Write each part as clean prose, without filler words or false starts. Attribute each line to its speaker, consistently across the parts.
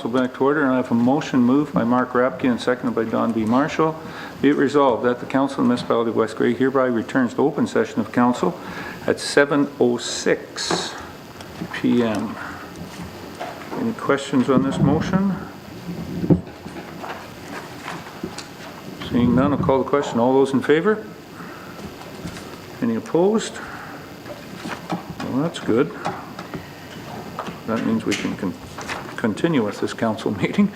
Speaker 1: Council back to order, and I have a motion moved by Mark Rapke and seconded by Don B. Marshall. Be it resolved that the Council of the Municipality of West Grey hereby returns to open session of Council at 7:06 p.m. Any questions on this motion? Seeing none, I'll call the question. All those in favour? Any opposed? Well, that's good. That means we can continue with this council meeting.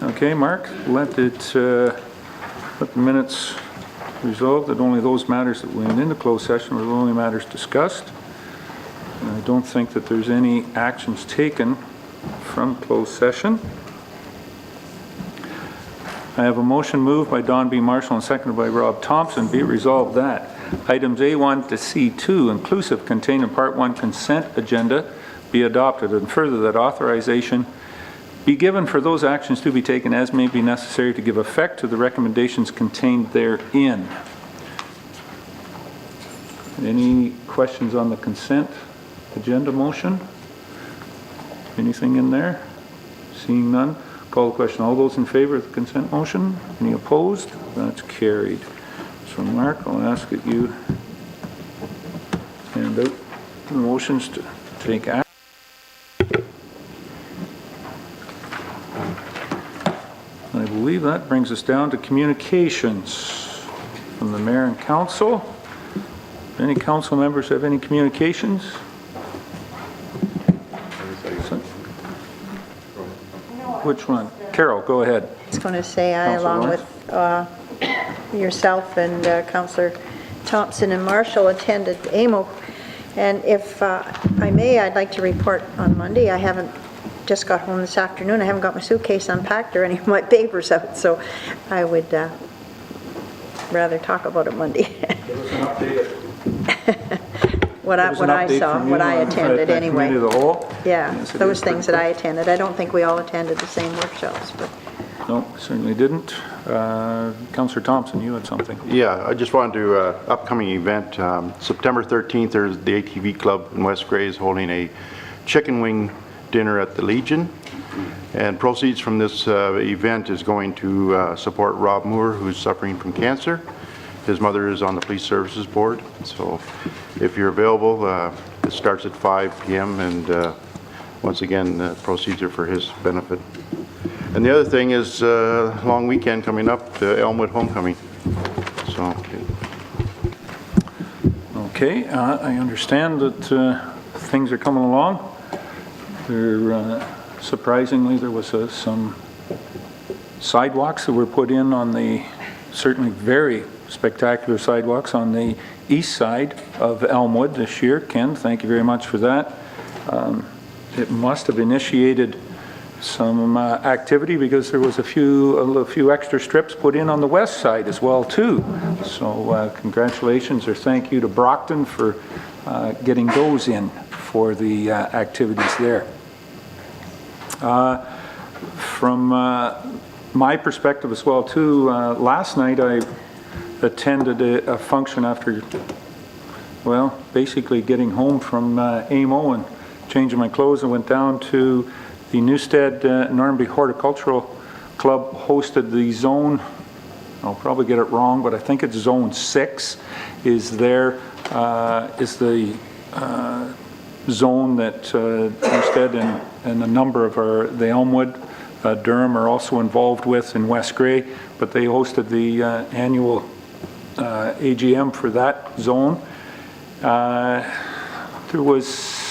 Speaker 1: Okay, Mark, let the minutes resolve that only those matters that went into closed session were the only matters discussed. And I don't think that there's any actions taken from closed session. I have a motion moved by Don B. Marshall and seconded by Rob Thompson. Be it resolved that items A1 to C2 inclusive contained in Part 1 consent agenda be adopted, and further that authorization be given for those actions to be taken as may be necessary to give effect to the recommendations contained therein. Any questions on the consent agenda motion? Anything in there? Seeing none, call the question. All those in favor of the consent motion? Any opposed? That's carried. So Mark, I'll ask that you hand out the motions to take action. I believe that brings us down to communications from the Mayor and Council. Any council members have any communications? Which one? Carol, go ahead.
Speaker 2: I was going to say, along with yourself and Councillor Thompson and Marshall, attended AMO. And if I may, I'd like to report on Monday. I haven't just got home this afternoon. I haven't got my suitcase unpacked or any of my papers out, so I would rather talk about it Monday.
Speaker 1: Give us an update.
Speaker 2: What I saw, what I attended anyway.
Speaker 1: The whole?
Speaker 2: Yeah, yes, those things that I attended. I don't think we all attended the same workshops, but.
Speaker 1: No, certainly didn't. Councillor Thompson, you had something.
Speaker 3: Yeah, I just wanted to, upcoming event, September 13th, there's the ATV Club in West Grey is holding a chicken wing dinner at the Legion. And proceeds from this event is going to support Rob Moore, who's suffering from cancer. His mother is on the Police Services Board. So if you're available, it starts at 5 p.m. and once again, proceeds are for his benefit. And the other thing is long weekend coming up, Elmwood Homecoming. So.
Speaker 1: Okay, I understand that things are coming along. There, surprisingly, there was some sidewalks that were put in on the certainly very spectacular sidewalks on the east side of Elmwood this year. Ken, thank you very much for that. It must have initiated some activity because there was a few extra strips put in on the west side as well too. So congratulations or thank you to Brockton for getting those in for the activities there. From my perspective as well too, last night I attended a function after, well, basically getting home from AMO and changing my clothes. I went down to the Newstead Normanby Horticultural Club hosted the zone, I'll probably get it wrong, but I think it's zone 6 is there, is the zone that Newstead and a number of the Elmwood, Durham are also involved with in West Grey, but they hosted the annual AGM for that zone. There was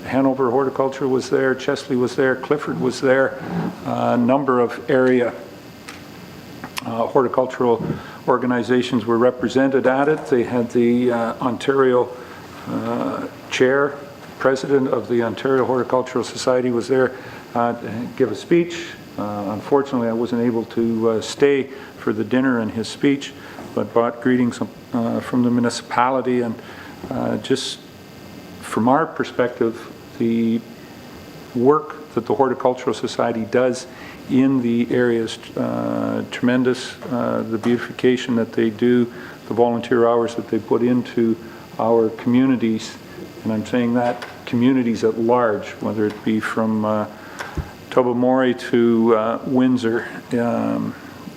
Speaker 1: Hanover Horticulture was there, Chesley was there, Clifford was there, a number of area horticultural organizations were represented at it. They had the Ontario president of the Ontario Horticultural Society was there to give a speech. Unfortunately, I wasn't able to stay for the dinner and his speech, but brought greetings from the municipality and just from our perspective, the work that the Horticultural Society does in the area is tremendous. The beautification that they do, the volunteer hours that they put into our communities and I'm saying that communities at large, whether it be from Tobermory to Windsor,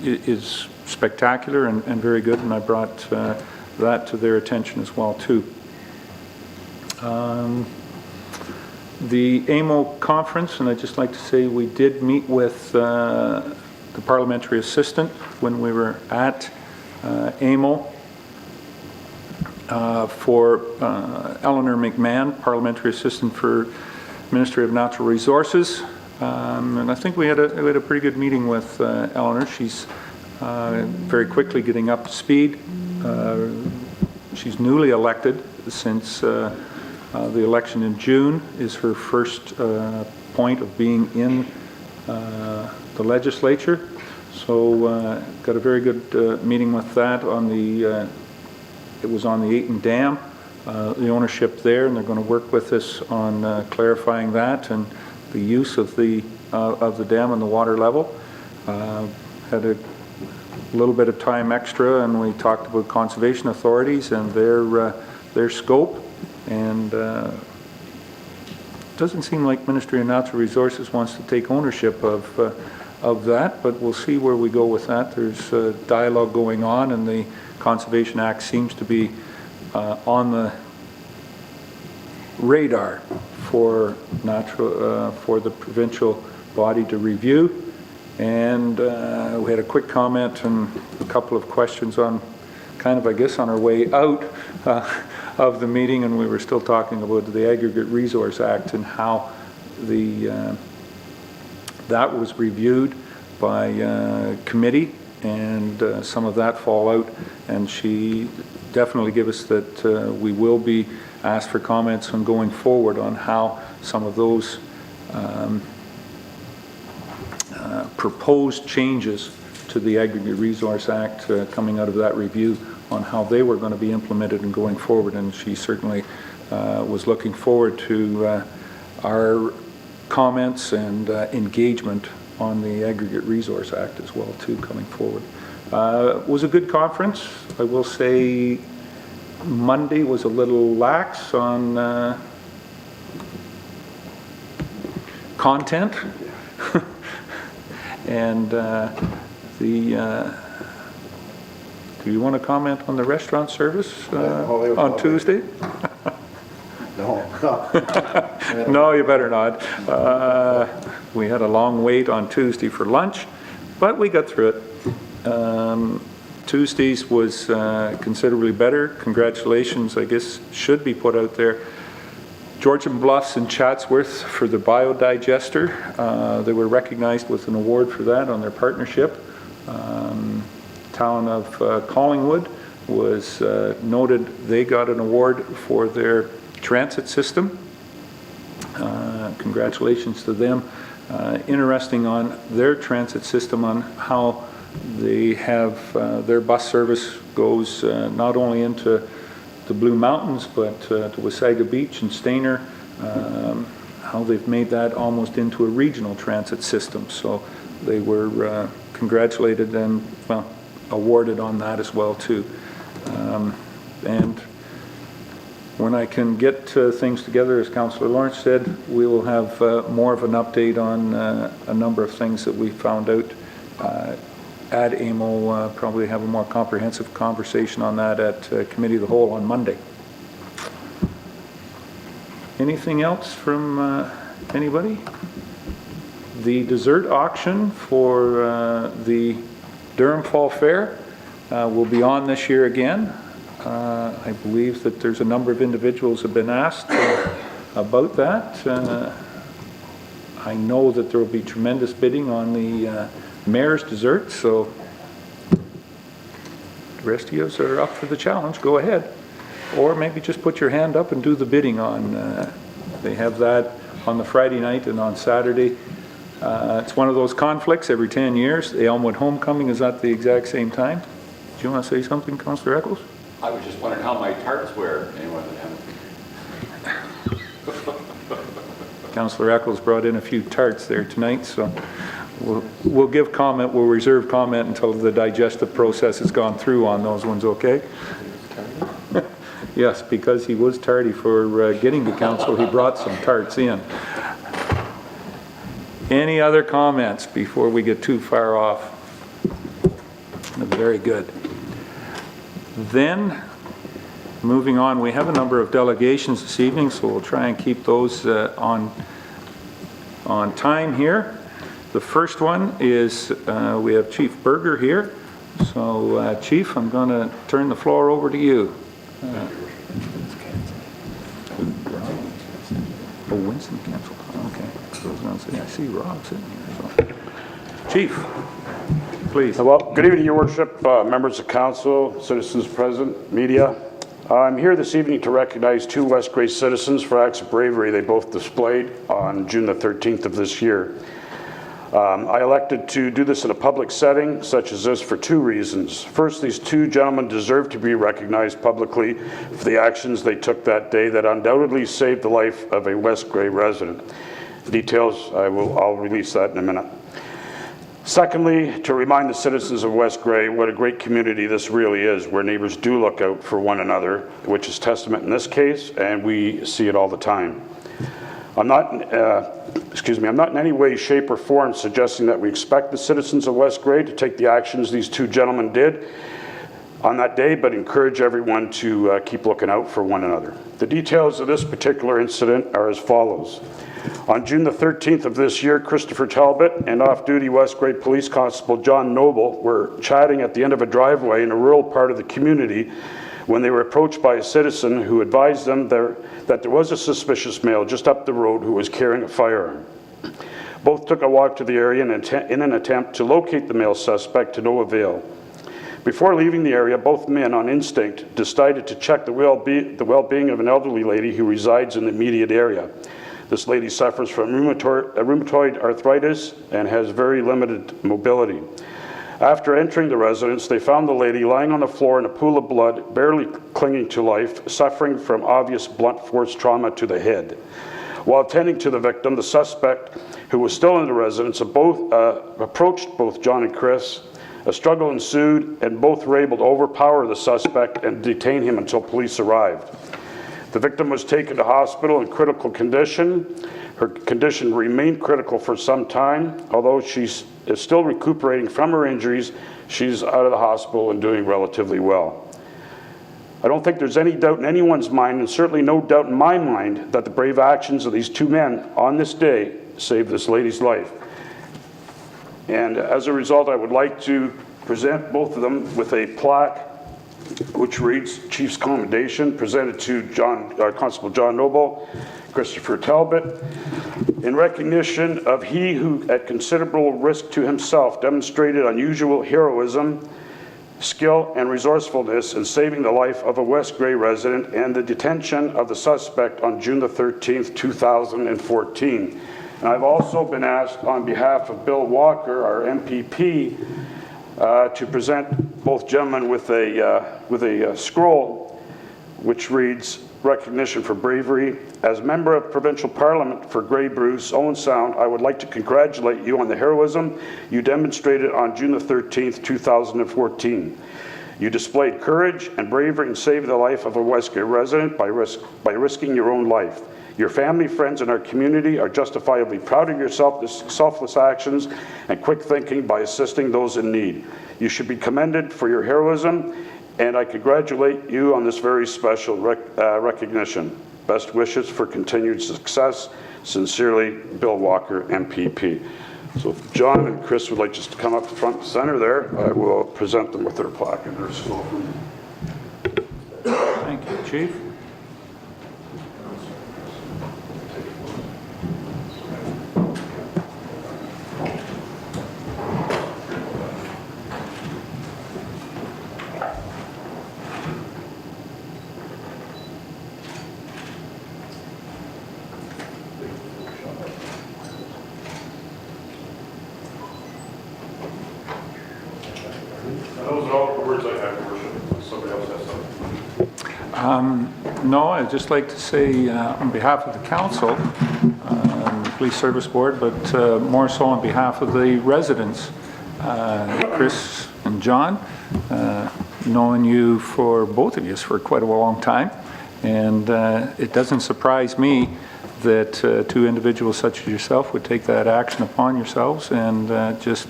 Speaker 1: is spectacular and very good, and I brought that to their attention as well too. The AMO conference, and I'd just like to say we did meet with the parliamentary assistant when we were at AMO for Eleanor McMahon, parliamentary assistant for Ministry of Natural Resources. And I think we had a pretty good meeting with Eleanor. She's very quickly getting up to speed. She's newly elected since the election in June is her first point of being in the legislature. So got a very good meeting with that on the, it was on the Ayton Dam, the ownership there, and they're going to work with us on clarifying that and the use of the dam and the water level. Had a little bit of time extra, and we talked about conservation authorities and their scope. And doesn't seem like Ministry of Natural Resources wants to take ownership of that, but we'll see where we go with that. There's dialogue going on, and the Conservation Act seems to be on the radar for the provincial body to review. And we had a quick comment and a couple of questions on kind of, I guess, on our way out of the meeting, and we were still talking about the Aggregate Resource Act and how that was reviewed by committee, and some of that fallout, and she definitely gave us that we will be asked for comments on going forward on how some of those proposed changes to the Aggregate Resource Act coming out of that review on how they were going to be implemented and going forward, and she certainly was looking forward to our comments and engagement on the Aggregate Resource Act as well too coming forward. It was a good conference. I will say Monday was a little lax on content. And do you want to comment on the restaurant service on Tuesday?
Speaker 4: No.
Speaker 1: No, you better not. We had a long wait on Tuesday for lunch, but we got through it. Tuesday's was considerably better. Congratulations, I guess, should be put out there. Georgian Bluffs and Chatsworth for the biodigester. They were recognized with an award for that on their partnership. Town of Collingwood was noted. They got an award for their transit system. Congratulations to them. Interesting on their transit system on how they have their bus service goes not only into the Blue Mountains, but to Wasaga Beach and Stayner, how they've made that almost into a regional transit system. So they were congratulated and, well, awarded on that as well too. And when I can get things together, as Councillor Lawrence said, we will have more of an update on a number of things that we found out at AMO, probably have a more comprehensive conversation on that at Committee of the Whole on Monday. Anything else from anybody? The dessert auction for the Durham Fall Fair will be on this year again. I believe that there's a number of individuals have been asked about that. I know that there will be tremendous bidding on the mayor's dessert, so the rest of you are up for the challenge. Go ahead, or maybe just put your hand up and do the bidding on. They have that on the Friday night and on Saturday. It's one of those conflicts every 10 years. The Elmwood Homecoming is at the exact same time. Do you want to say something, Councillor Eccles?
Speaker 5: I was just wondering how my tarts were. Anyone
Speaker 1: Councillor Eccles brought in a few tarts there tonight, so we'll give comment, we'll reserve comment until the digestive process has gone through on those ones, okay? Yes, because he was tardy for getting to council, he brought some tarts in. Any other comments before we get too far off? Very good. Then, moving on, we have a number of delegations this evening, so we'll try and keep those on time here. The first one is we have Chief Berger here. So, Chief, I'm going to turn the floor over to you. Oh, Winston canceled. Okay. So I was going to say, I see Rob sitting here. So. Chief, please.
Speaker 4: Well, good evening, Your Worship, members of council, citizens present, media. I'm here this evening to recognize two West Grey citizens for acts of bravery they both displayed on June the 13th of this year. I elected to do this in a public setting such as this for two reasons. First, these two gentlemen deserve to be recognized publicly for the actions they took that day that undoubtedly saved the life of a West Grey resident. Details, I'll release that in a minute. Secondly, to remind the citizens of West Grey what a great community this really is, where neighbors do look out for one another, which is testament in this case, and we see it all the time. I'm not in any way, shape, or form suggesting that we expect the citizens of West Grey to take the actions these two gentlemen did on that day, but encourage everyone to keep looking out for one another. The details of this particular incident are as follows. On June the 13th of this year, Christopher Talbot and off-duty West Grey Police Constable John Noble were chatting at the end of a driveway in a rural part of the community when they were approached by a citizen who advised them that there was a suspicious male just up the road who was carrying a firearm. Both took a walk to the area in an attempt to locate the male suspect, to no avail. Before leaving the area, both men, on instinct, decided to check the well-being of an elderly lady who resides in the immediate area. This lady suffers from rheumatoid arthritis and has very limited mobility. After entering the residence, they found the lady lying on the floor in a pool of blood, barely clinging to life, suffering from obvious blunt force trauma to the head. While attending to the victim, the suspect, who was still in the residence, approached both John and Chris. A struggle ensued, and both were able to overpower the suspect and detain him until police arrived. The victim was taken to hospital in critical condition. Her condition remained critical for some time. Although she's still recuperating from her injuries, she's out of the hospital and doing relatively well. I don't think there's any doubt in anyone's mind, and certainly no doubt in my mind, that the brave actions of these two men on this day saved this lady's life. And as a result, I would like to present both of them with a plaque which reads, Chief's Commendation, presented to Constable John Noble, Christopher Talbot, in recognition of he who, at considerable risk to himself, demonstrated unusual heroism, skill, and resourcefulness in saving the life of a West Grey resident and the detention of the suspect on June the 13th, 2014. And I've also been asked on behalf of Bill Walker, our MPP, to present both gentlemen with a scroll which reads, Recognition for Bravery. As member of Provincial Parliament for Grey Bruce, Owen Sound, I would like to congratulate you on the heroism you demonstrated on June the 13th, 2014. You displayed courage and bravery in saving the life of a West Grey resident by risking your own life. Your family, friends, and our community are justifiably proud of your selfless actions and quick thinking by assisting those in need. You should be commended for your heroism, and I congratulate you on this very special recognition. Best wishes for continued success. Sincerely, Bill Walker, MPP. So if John and Chris would like just to come up front and center there, I will present them with their plaque and their scroll.
Speaker 1: Thank you, Chief.
Speaker 4: Those are all the words I have, Your Worship. Somebody else has something.
Speaker 1: No, I'd just like to say on behalf of the council, the Police Service Board, but more so on behalf of the residents, Chris and John, known you for both of you for quite a long time, and it doesn't surprise me that two individuals such as yourself would take that action upon yourselves, and just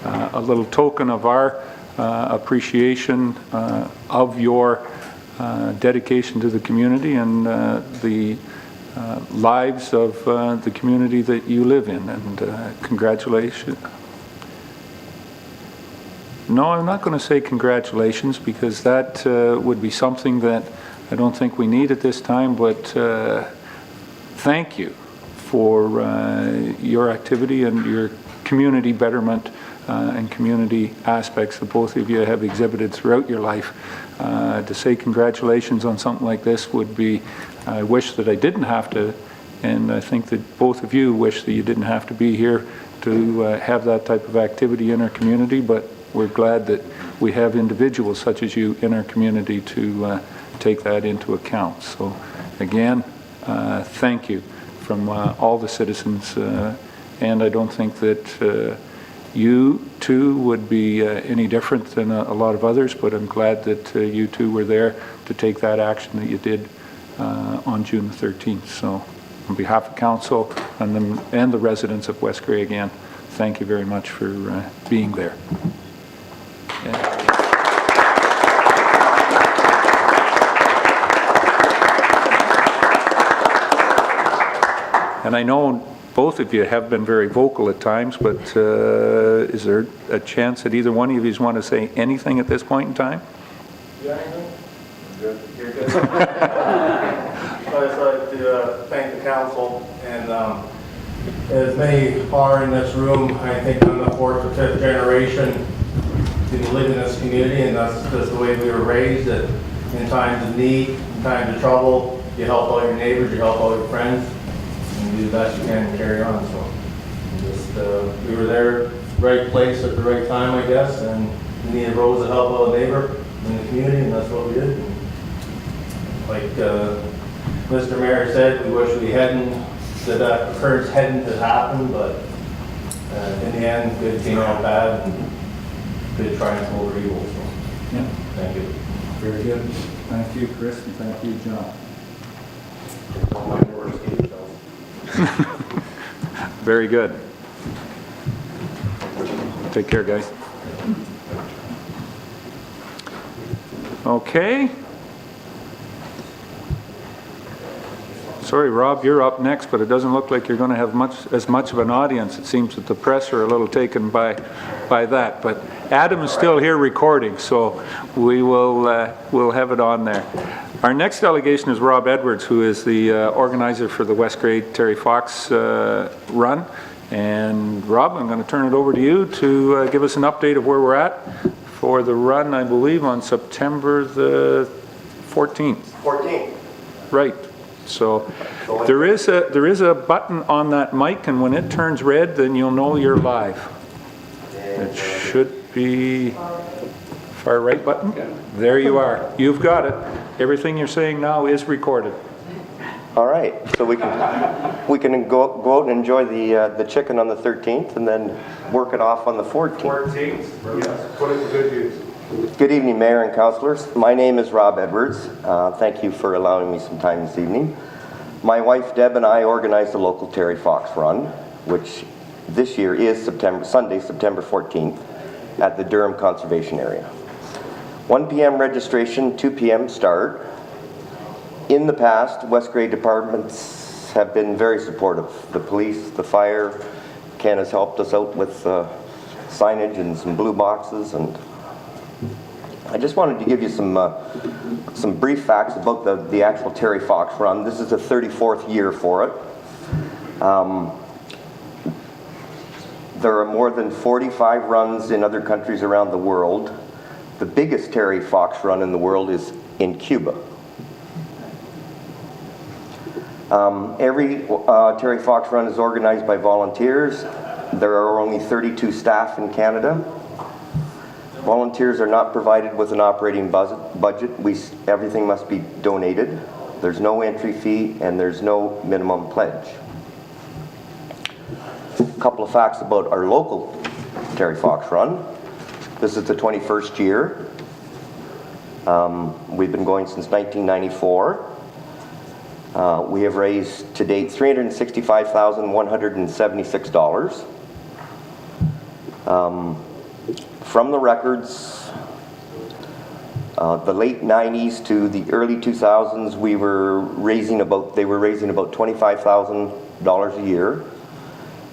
Speaker 1: a little token of our appreciation of your dedication to the community and the lives of the community that you live in, and congratulations. No, I'm not going to say congratulations, because that would be something that I don't think we need at this time, but thank you for your activity and your community betterment and community aspects that both of you have exhibited throughout your life. To say congratulations on something like this would be, I wish that I didn't have to, and I think that both of you wish that you didn't have to be here to have that type of activity in our community, but we're glad that we have individuals such as you in our community to take that into account. So again, thank you from all the citizens, and I don't think that you too would be any different than a lot of others, but I'm glad that you two were there to take that action that you did on June the 13th. So on behalf of council and the residents of West Grey, again, thank you very much for being there. And I know both of you have been very vocal at times, but is there a chance that either one of you want to say anything at this point in time?
Speaker 6: Yeah, good. You're good. I'd just like to thank the council, and as many are in this room, I think I'm the fourth or fifth generation to live in this community, and that's just the way we were raised, that in times of need, in times of trouble, you help all your neighbors, you help all your friends, and you do the best you can and carry on. So just we were there, right place at the right time, I guess, and we needed roads to help out a neighbor in the community, and that's what we did. And like Mr. Mayor said, we wish we hadn't, that occurrence hadn't happened, but in the end, good came out bad, and good triumph over evil. So,
Speaker 1: Yeah.
Speaker 6: thank you.
Speaker 1: Very good. Thank you, Chris, and thank you, John. Very good. Take care, guys. Okay. Sorry, Rob, you're up next, but it doesn't look like you're going to have as much of an audience. It seems that the press are a little taken by that. But Adam is still here recording, so we will we'll have it on there. Our next delegation is Rob Edwards, who is the organizer for the West Grey Terry Fox run. And Rob, I'm going to turn it over to you to give us an update of where we're at for the run, I believe, on September the 14th.
Speaker 7: 14th.
Speaker 1: Right. So there is a button on that mic, and when it turns red, then you'll know you're live. It should be far right button. There you are. You've got it. Everything you're saying now is recorded.
Speaker 7: All right, so we can go out and enjoy the chicken on the 13th, and then work it off on the 14th.
Speaker 6: 14th, yes, put it to good use.
Speaker 7: Good evening, Mayor and Councillors. My name is Rob Edwards. Thank you for allowing me some time this evening. My wife Deb and I organized the local Terry Fox Run, which this year is Sunday, September 14th, at the Durham Conservation Area. 1 p.m. registration, 2 p.m. start. In the past, West Grey departments have been very supportive. The police, the fire, Ken has helped us out with signage and some blue boxes, and I just wanted to give you some brief facts about the actual Terry Fox Run. This is the 34th year for it. There are more than 45 runs in other countries around the world. The biggest Terry Fox Run in the world is in Cuba. Every Terry Fox Run is organized by volunteers. There are only 32 staff in Canada. Volunteers are not provided with an operating budget. Everything must be donated. There's no entry fee, and there's no minimum pledge. A couple of facts about our local Terry Fox Run. This is the 21st year. We've been going since 1994. We have raised to date $365,176. From the records, the late 90s to the early 2000s, they were raising about $25,000 a year,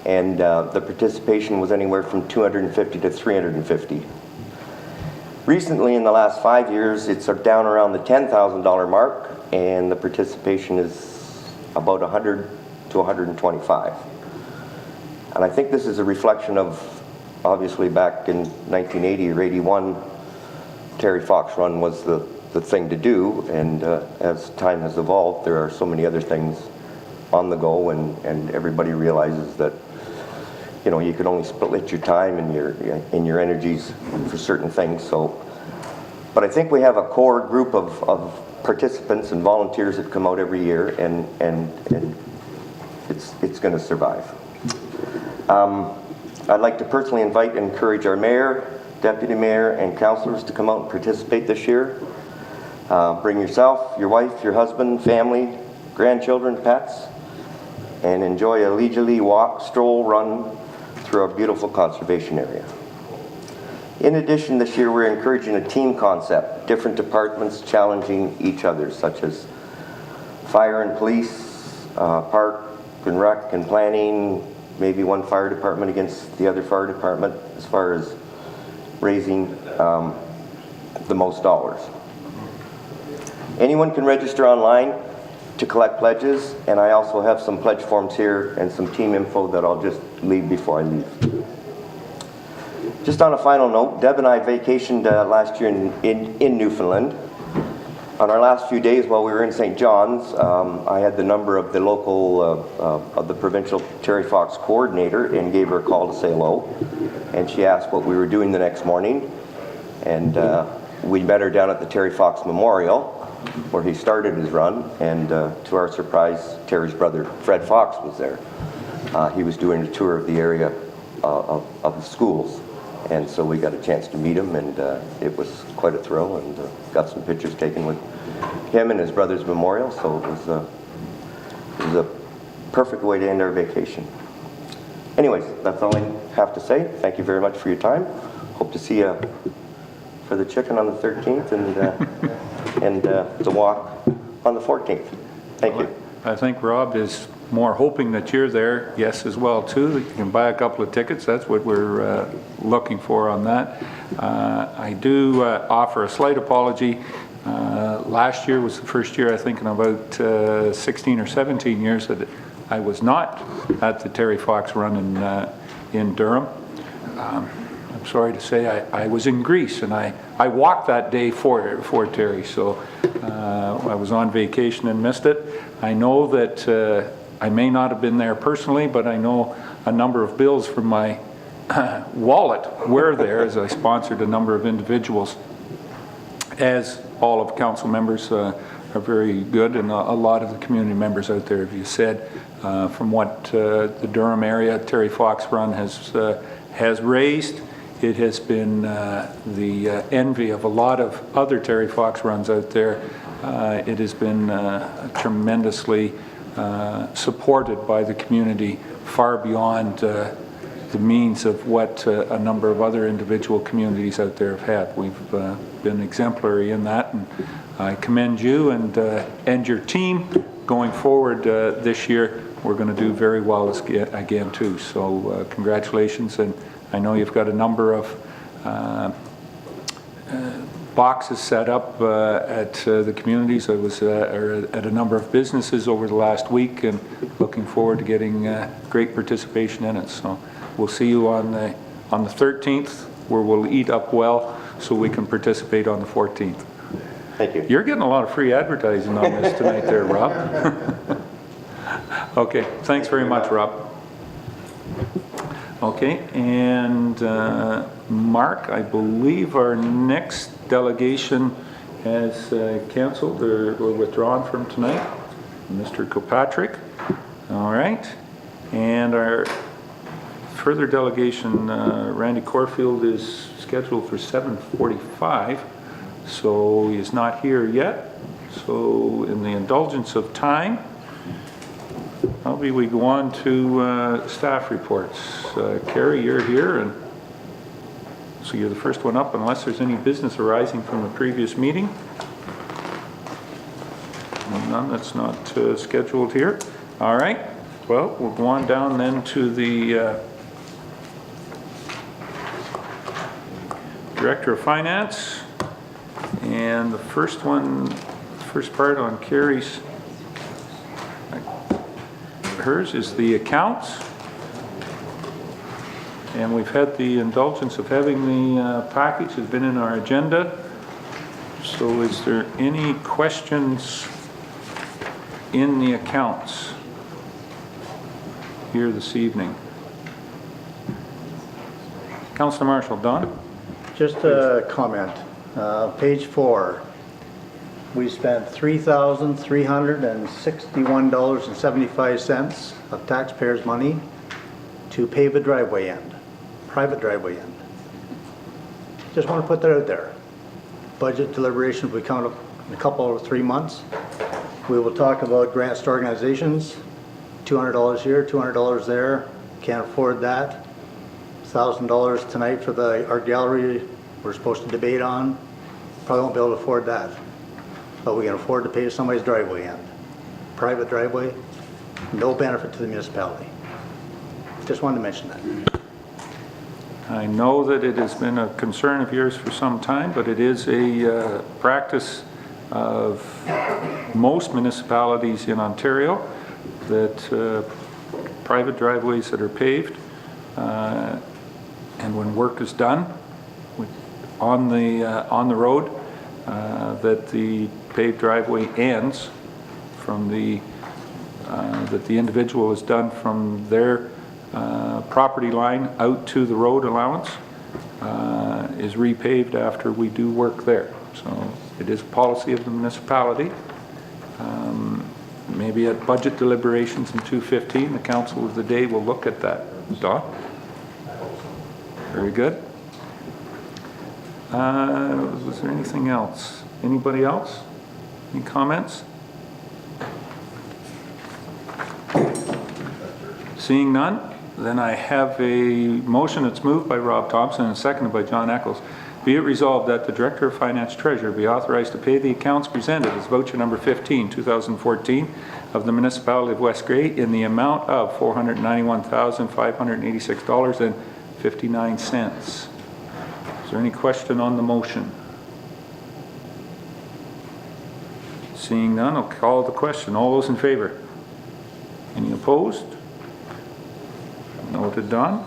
Speaker 7: and the participation was anywhere from 250 to 350. Recently, in the last 5 years, it's down around the $10,000 mark, and the participation is about 100 to 125. And I think this is a reflection of, obviously, back in 1980 or 81, Terry Fox Run was the thing to do, and as time has evolved, there are so many other things on the go, and everybody realizes that, you know, you can only split your time and your energies for certain things. So, but I think we have a core group of participants and volunteers that come out every year, and it's going to survive. I'd like to personally invite and encourage our mayor, deputy mayor, and councillors to come out and participate this year. Bring yourself, your wife, your husband, family, grandchildren, pets, and enjoy a leisurely walk, stroll, run through our beautiful conservation area. In addition, this year we're encouraging a team concept, different departments challenging each other, such as fire and police, park and rec and planning, maybe one fire department against the other fire department as far as raising the most dollars. Anyone can register online to collect pledges, and I also have some pledge forms here and some team info that I'll just leave before I leave. Just on a final note, Deb and I vacationed last year in Newfoundland. On our last few days while we were in St. John's, I had the number of the local, of the provincial Terry Fox coordinator, and gave her a call to say hello. And she asked what we were doing the next morning. And we met her down at the Terry Fox Memorial, where he started his run. And to our surprise, Terry's brother, Fred Fox, was there. He was doing a tour of the area of the schools. And so we got a chance to meet him, and it was quite a thrill, and got some pictures taken with him and his brother's memorial. So it was a perfect way to end our vacation. Anyways, that's all I have to say. Thank you very much for your time. Hope to see you for the chicken on the 13th and the walk on the 14th. Thank you.
Speaker 1: I think Rob is more hoping that you're there, yes, as well, too, that you can buy a couple of tickets. That's what we're looking for on that. I do offer a slight apology. Last year was the first year, I think, in about 16 or 17 years that I was not at the Terry Fox Run in Durham. I'm sorry to say I was in Greece, and I walked that day for Terry, so I was on vacation and missed it. I know that I may not have been there personally, but I know a number of bills from my wallet were there, as I sponsored a number of individuals. As all of council members are very good, and a lot of the community members out there, as you said, from what the Durham area Terry Fox Run has raised, it has been the envy of a lot of other Terry Fox Runs out there. It has been tremendously supported by the community, far beyond the means of what a number of other individual communities out there have had. We've been exemplary in that, and I commend you and your team going forward this year. We're going to do very well again too, so congratulations. And I know you've got a number of boxes set up at the communities. I was at a number of businesses over the last week, and looking forward to getting great participation in it. So we'll see you on the 13th, where we'll eat up well so we can participate on the 14th.
Speaker 7: Thank you.
Speaker 1: You're getting a lot of free advertising on this tonight there, Rob. Okay, thanks very much, Rob. Okay, and Mark, I believe our next delegation has canceled or withdrawn from tonight. Mr. Kilpatrick. All right, and our further delegation, Randy Corfield, is scheduled for 7:45. so he's not here yet. So in the indulgence of time, probably we go on to staff reports. Carrie, you're here, and so you're the first one up unless there's any business arising from the previous meeting. None that's not scheduled here. All right, well, we'll go on down then to the Director of Finance. And the first part on Carrie's, hers is the accounts. And we've had the indulgence of having the package has been in our agenda. So is there any questions in the accounts here this evening? Councillor Marshall, Don?
Speaker 8: Just a comment. Page 4. We spent $3,361.75 of taxpayers' money to pave a driveway end, private driveway end. Just want to put that out there. Budget deliberations will come up in a couple or 3 months. We will talk about grants to organizations, $200 here, $200 there. Can't afford that. $1,000 tonight for the art gallery we're supposed to debate on. Probably won't be able to afford that. But we can afford to pay somebody's driveway end. Private driveway, no benefit to the municipality. Just wanted to mention that.
Speaker 1: I know that it has been a concern of yours for some time, but it is a practice of most municipalities in Ontario that private driveways that are paved and when work is done on the road, that the paved driveway ends from that the individual has done from their property line out to the road allowance is repaved after we do work there. So it is a policy of the municipality. Maybe at budget deliberations in 215, the council of the day will look at that. Don? Very good. Was there anything else? Anybody else? Any comments? Seeing none, then I have a motion that's moved by Rob Thompson and seconded by John Eccles. Be it resolved that the Director of Finance Treasurer be authorized to pay the accounts presented as voucher number 15, 2014 of the Municipality of West Grey in the amount of $491,586.59. Is there any question on the motion? Seeing none, I'll call the question. All those in favor? Any opposed? Noted, Don.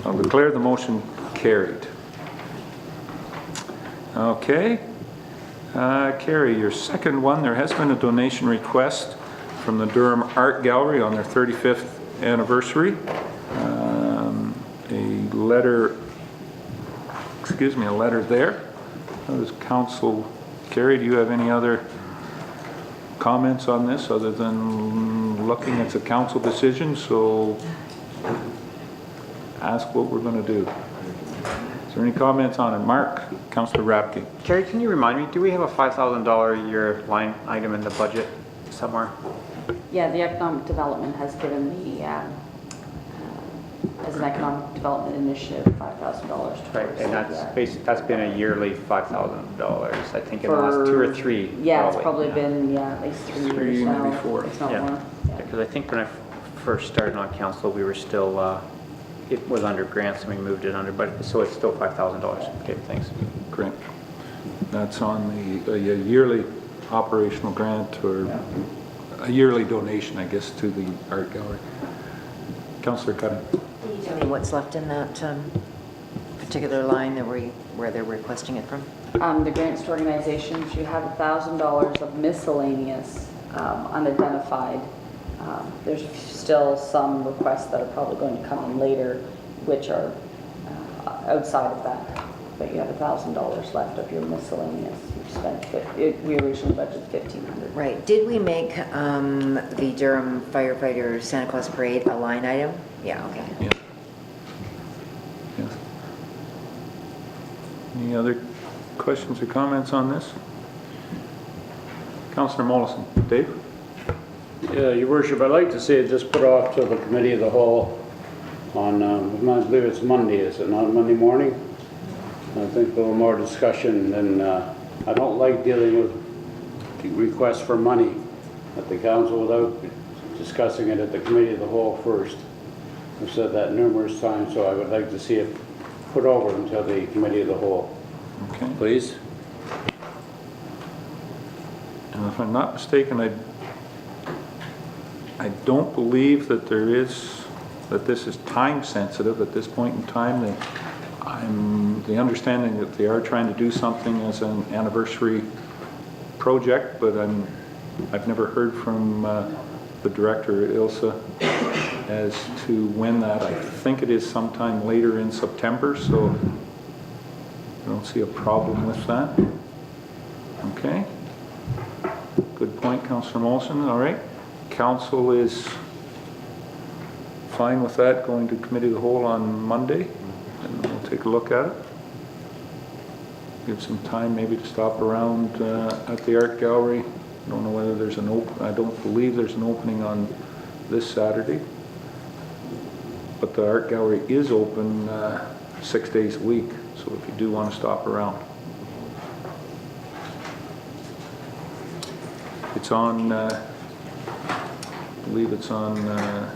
Speaker 1: I'll declare the motion carried. Okay. Carrie, your second one, there has been a donation request from the Durham Art Gallery on their 35th anniversary. A letter there. How does Council, Carrie, do you have any other comments on this other than looking at the council decision? So ask what we're going to do. Is there any comments on it? Mark, Councillor Rapke.
Speaker 9: Carrie, can you remind me, do we have a $5,000 a year line item in the budget somewhere?
Speaker 10: Yeah, the economic development has given the, as an economic development initiative, $5,000.
Speaker 9: Right, and that's been a yearly $5,000, I think, in the last 2 or 3.
Speaker 10: Yeah, it's probably been, at least 3 years now.
Speaker 1: Maybe 4.
Speaker 10: It's not more.
Speaker 9: Because I think when I first started on council, we were still, it was under grants and we moved it under, but so it's still $5,000. Okay, thanks.
Speaker 1: Correct. That's on the yearly operational grant or a yearly donation, I guess, to the art gallery. Councillor Cutting.
Speaker 11: Can you tell me what's left in that particular line that where they're requesting it from?
Speaker 10: The grants to organizations, you have $1,000 of miscellaneous, unidentified. There's still some requests that are probably going to come in later, which are outside of that. But you have $1,000 left of your miscellaneous. You've spent, we originally budgeted $1,500.
Speaker 11: Right. Did we make the Durham Firefighter Santa Claus Parade a line item? Yeah, okay.
Speaker 1: Yeah. Yes. Any other questions or comments on this? Councillor Mollison. Dave?
Speaker 12: Yeah, Your Worship, I'd like to see it just put off to the Committee of the Whole on, I believe it's Monday, is it not Monday morning? I think a little more discussion than, I don't like dealing with requests for money at the council without discussing it at the Committee of the Whole first. I've said that numerous times, so I would like to see it put over until the Committee of the Whole.
Speaker 1: Okay.
Speaker 12: Please?
Speaker 1: And if I'm not mistaken, I don't believe that this is time sensitive at this point in time. I'm the understanding that they are trying to do something as an anniversary project, but I've never heard from the director, Ilsa, as to when that. I think it is sometime later in September, so I don't see a problem with that. Okay. Good point, Councillor Molson. All right. Council is fine with that, going to Committee of the Whole on Monday, and we'll take a look at it. Give some time maybe to stop around at the art gallery. I don't know whether there's I don't believe there's an opening on this Saturday, but the art gallery is open 6 days a week, so if you do want to stop around. It's on, I believe it's on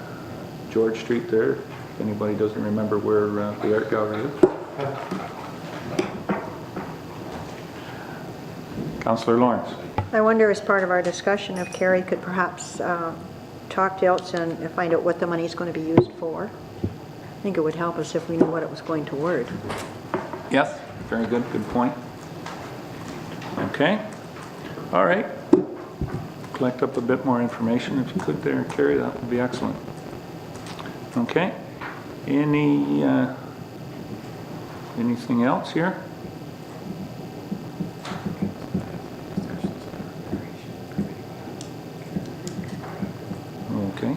Speaker 1: George Street there, if anybody doesn't remember where the art gallery is. Councillor Lawrence.
Speaker 2: I wonder, as part of our discussion, if Carrie could perhaps talk to Elton and find out what the money is going to be used for. I think it would help us if we knew what it was going toward.
Speaker 1: Yes, very good, good point. Okay, all right. Collect up a bit more information if you could there, Carrie, that would be excellent. Okay, anything else here? Okay.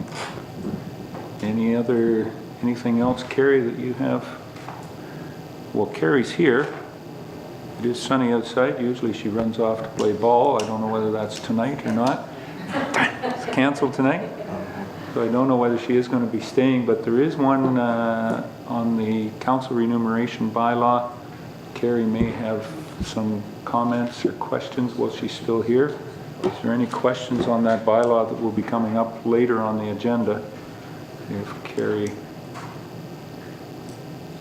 Speaker 1: Anything else, Carrie, that you have? Well, Carrie's here. It is sunny outside. Usually she runs off to play ball. I don't know whether that's tonight or not. It's canceled tonight. So I don't know whether she is going to be staying, but there is one on the council remuneration bylaw. Carrie may have some comments or questions while she's still here. Is there any questions on that bylaw that will be coming up later on the agenda? If Carrie,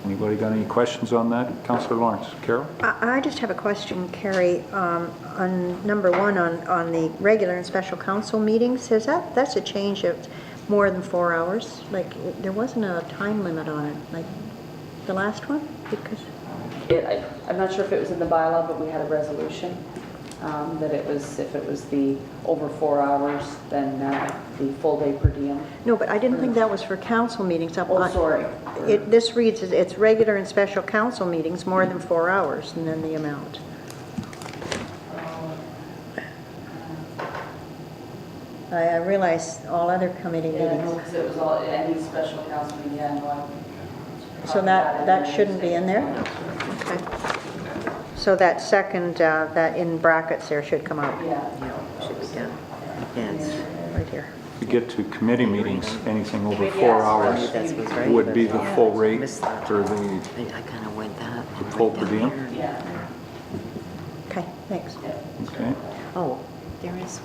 Speaker 1: anybody got any questions on that? Councillor Lawrence. Carol?
Speaker 2: I just have a question, Carrie, on number 1 on the regular and special council meetings. That's a change of more than 4 hours? Like, there wasn't a time limit on it, like the last one? Because
Speaker 10: I'm not sure if it was in the bylaw, but we had a resolution that it was, if it was the over 4 hours, then the full day per diem.
Speaker 2: no, but I didn't think that was for council meetings.
Speaker 10: Oh, sorry.
Speaker 2: This reads, it's regular and special council meetings more than 4 hours, and then the amount. I realize all other committee
Speaker 10: Yeah,
Speaker 2: meetings.
Speaker 10: because it was all, any special council meeting, yeah, no,
Speaker 2: So that shouldn't be in there? Okay. So that second, that in brackets there should come out.
Speaker 10: yeah.
Speaker 11: Yeah, should be done. Yes.
Speaker 2: Right here.
Speaker 1: If you get to committee meetings, anything over
Speaker 10: Yes.
Speaker 1: 4 hours
Speaker 11: That's what's right.
Speaker 1: would be the full rate
Speaker 11: Missed that.
Speaker 1: for the
Speaker 11: I kind of went that. and
Speaker 1: full
Speaker 11: went
Speaker 1: per
Speaker 11: down
Speaker 1: diem.
Speaker 11: here.
Speaker 10: Yeah.
Speaker 2: Okay, thanks.
Speaker 1: Okay.
Speaker 11: Oh, there is,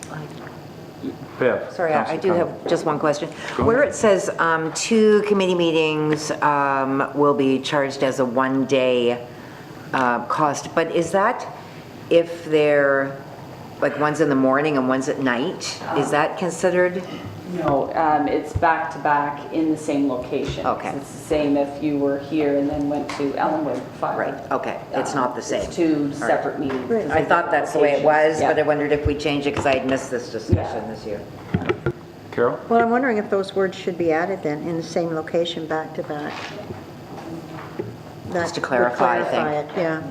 Speaker 1: Bev.
Speaker 11: sorry, I do
Speaker 1: Councillor
Speaker 11: have just one question.
Speaker 1: Go
Speaker 11: Where
Speaker 1: ahead.
Speaker 11: it says 2 committee meetings will be charged as a one-day cost, but is that if they're, like one's in the morning and one's at night? Is that considered?
Speaker 10: No, it's back to back in the same location.
Speaker 11: Okay.
Speaker 10: It's the same if you were here and then went to Ellenwood Fire.
Speaker 11: Right, okay, it's not the same.
Speaker 10: It's 2
Speaker 11: All right.
Speaker 10: separate meetings.
Speaker 2: Right.
Speaker 11: I thought that's the way it was, but I
Speaker 10: Yeah.
Speaker 11: wondered if we changed it because I had missed this discussion
Speaker 10: Yeah.
Speaker 11: this year.
Speaker 1: Carol?
Speaker 2: Well, I'm wondering if those words should be added then, in the same location, back to back. That
Speaker 11: Just to
Speaker 2: would
Speaker 11: clarify, I think.
Speaker 2: clarify it, yeah.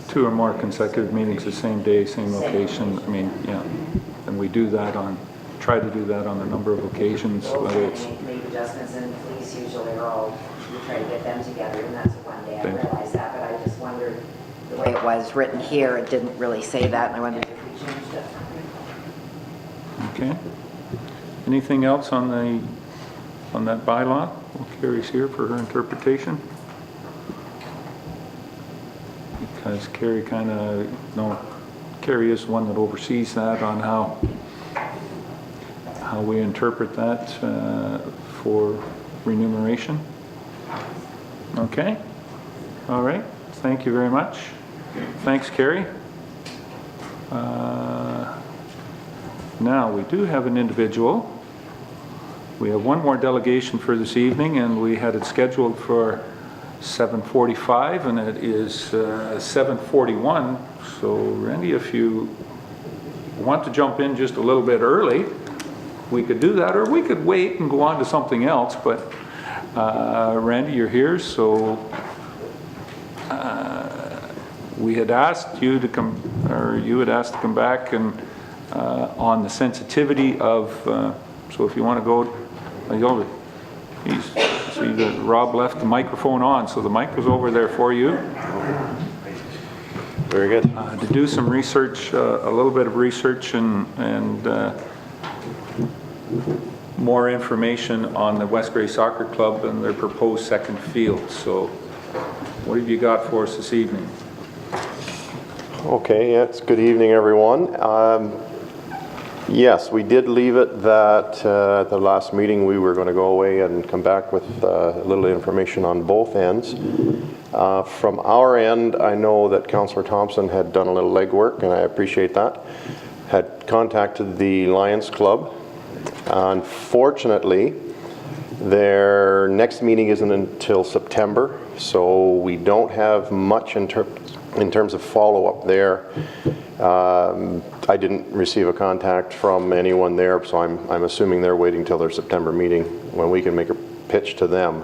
Speaker 1: 2 or more consecutive meetings the same day, same location. I mean, yeah. And we do that try to do that on a number of occasions, whether it's
Speaker 11: Make adjustments, and police usually are all to try to get them together, and that's one day. I realize that, but I just wondered, the way it was written here, it didn't really say that, and I wondered if we changed it.
Speaker 1: Okay. Anything else on that bylaw? Well, Carrie's here for her interpretation. Because Carrie Carrie is the one that oversees that on how we interpret that for remuneration. Okay. All right. Thank you very much. Thanks, Carrie. Now, we do have an individual. We have one more delegation for this evening, and we had it scheduled for 7:45, and it is 7:41. So, Randy, if you want to jump in just a little bit early, we could do that, or we could wait and go on to something else. But Randy, you're here, so we had asked you to come, or you had asked to come back and on the sensitivity of. So if you want to go, see that Rob left the microphone on, so the mic was over there for you.
Speaker 13: Very good.
Speaker 1: To do some research, a little bit of research and more information on the West Grey Soccer Club and their proposed second field. So what have you got for us this evening?
Speaker 13: Okay, yes, good evening, everyone. Yes, we did leave it that at the last meeting we were going to go away and come back with a little information on both ends. From our end, I know that Councillor Thompson had done a little legwork, and I appreciate that. Had contacted the Lions Club. Unfortunately, their next meeting isn't until September, so we don't have much in terms of follow-up there. I didn't receive a contact from anyone there, so I'm assuming they're waiting till their September meeting when we can make a pitch to them.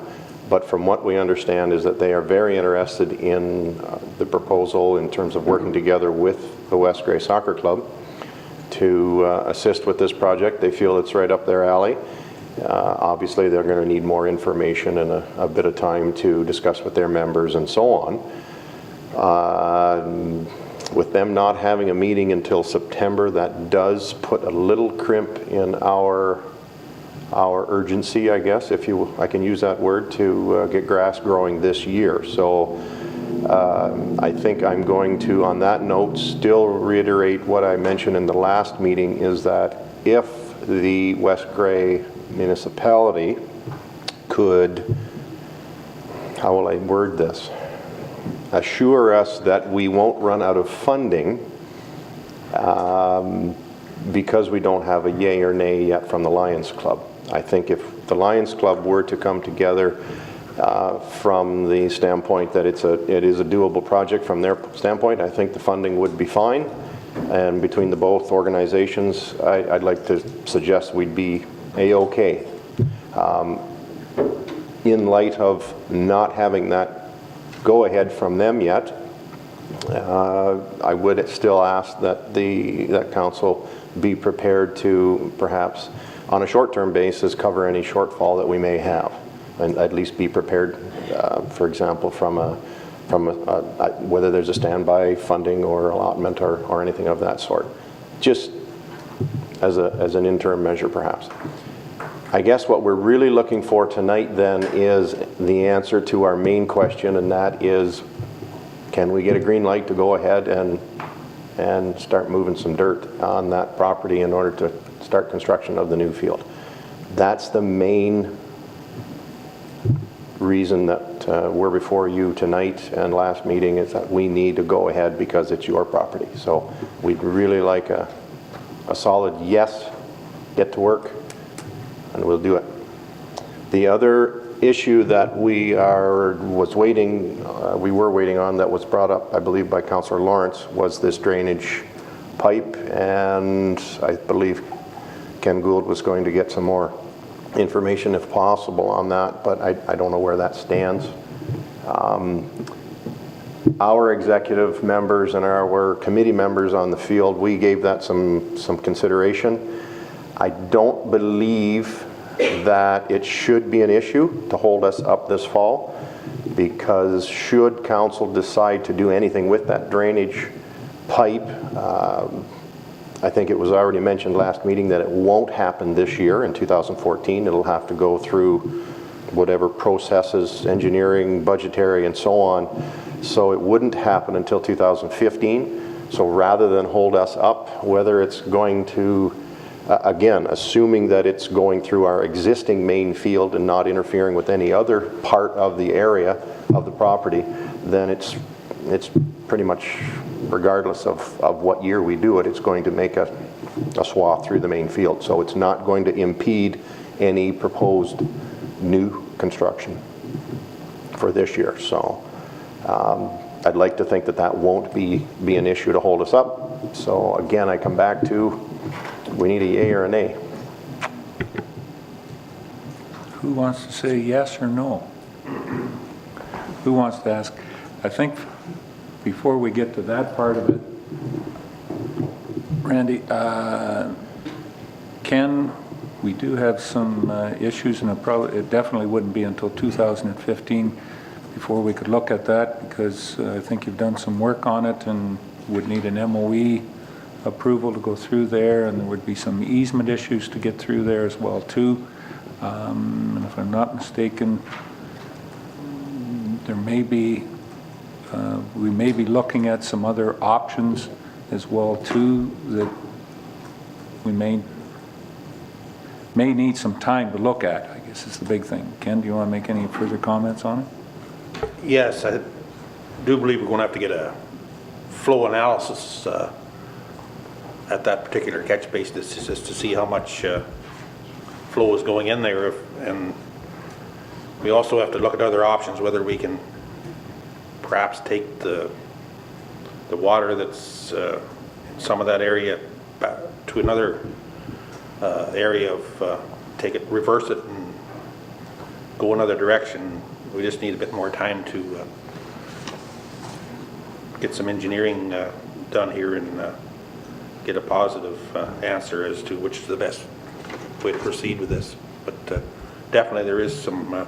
Speaker 13: But from what we understand is that they are very interested in the proposal in terms of working together with the West Grey Soccer Club to assist with this project. They feel it's right up their alley. Obviously, they're going to need more information and a bit of time to discuss with their members and so on. With them not having a meeting until September, that does put a little crimp in our urgency, I guess, if I can use that word, to get grass growing this year. So I think I'm going to, on that note, still reiterate what I mentioned in the last meeting, is that if the West Grey Municipality could, how will I word this? Assure us that we won't run out of funding because we don't have a yay or nay yet from the Lions Club. I think if the Lions Club were to come together from the standpoint that it is a doable project from their standpoint, I think the funding would be fine. And between the both organizations, I'd like to suggest we'd be A-OK. In light of not having that go ahead from them yet, I would still ask that that council be prepared to perhaps on a short-term basis cover any shortfall that we may have, and at least be prepared, for example, from whether there's a standby funding or allotment or anything of that sort, just as an interim measure perhaps. I guess what we're really looking for tonight then is the answer to our main question, and that is, can we get a green light to go ahead and start moving some dirt on that property in order to start construction of the new field? That's the main reason that we're before you tonight and last meeting, is that we need to go ahead because it's your property. So we'd really like a solid yes, get to work, and we'll do it. The other issue that we were waiting on, that was brought up, I believe, by Councillor Lawrence, was this drainage pipe, and I believe Ken Gould was going to get some more information if possible on that, but I don't know where that stands. Our executive members and our committee members on the field, we gave that some consideration. I don't believe that it should be an issue to hold us up this fall, because should council decide to do anything with that drainage pipe, I think it was already mentioned last meeting that it won't happen this year in 2014. It'll have to go through whatever processes, engineering, budgetary, and so on. So it wouldn't happen until 2015. So rather than hold us up, whether it's going to, again, assuming that it's going through our existing main field and not interfering with any other part of the area of the property, then it's pretty much, regardless of what year we do it, it's going to make a swath through the main field. So it's not going to impede any proposed new construction for this year. So I'd like to think that that won't be an issue to hold us up. So again, I come back to, we need a yay or a nay.
Speaker 1: Who wants to say yes or no? Who wants to ask? I think before we get to that part of it, Randy, Ken, we do have some issues, and it definitely wouldn't be until 2015 before we could look at that, because I think you've done some work on it and would need an MOE approval to go through there, and there would be some easement issues to get through there as well too. And if I'm not mistaken, there may be, we may be looking at some other options as well too that we may need some time to look at, I guess is the big thing. Ken, do you want to make any further comments on it?
Speaker 14: Yes, I do believe we're going to have to get a flow analysis at that particular catch basin just to see how much flow is going in there, and we also have to look at other options, whether we can perhaps take the water that's in some of that area back to another area of reverse it and go another direction. We just need a bit more time to get some engineering done here and get a positive answer as to which is the best way to proceed with this. But definitely there is some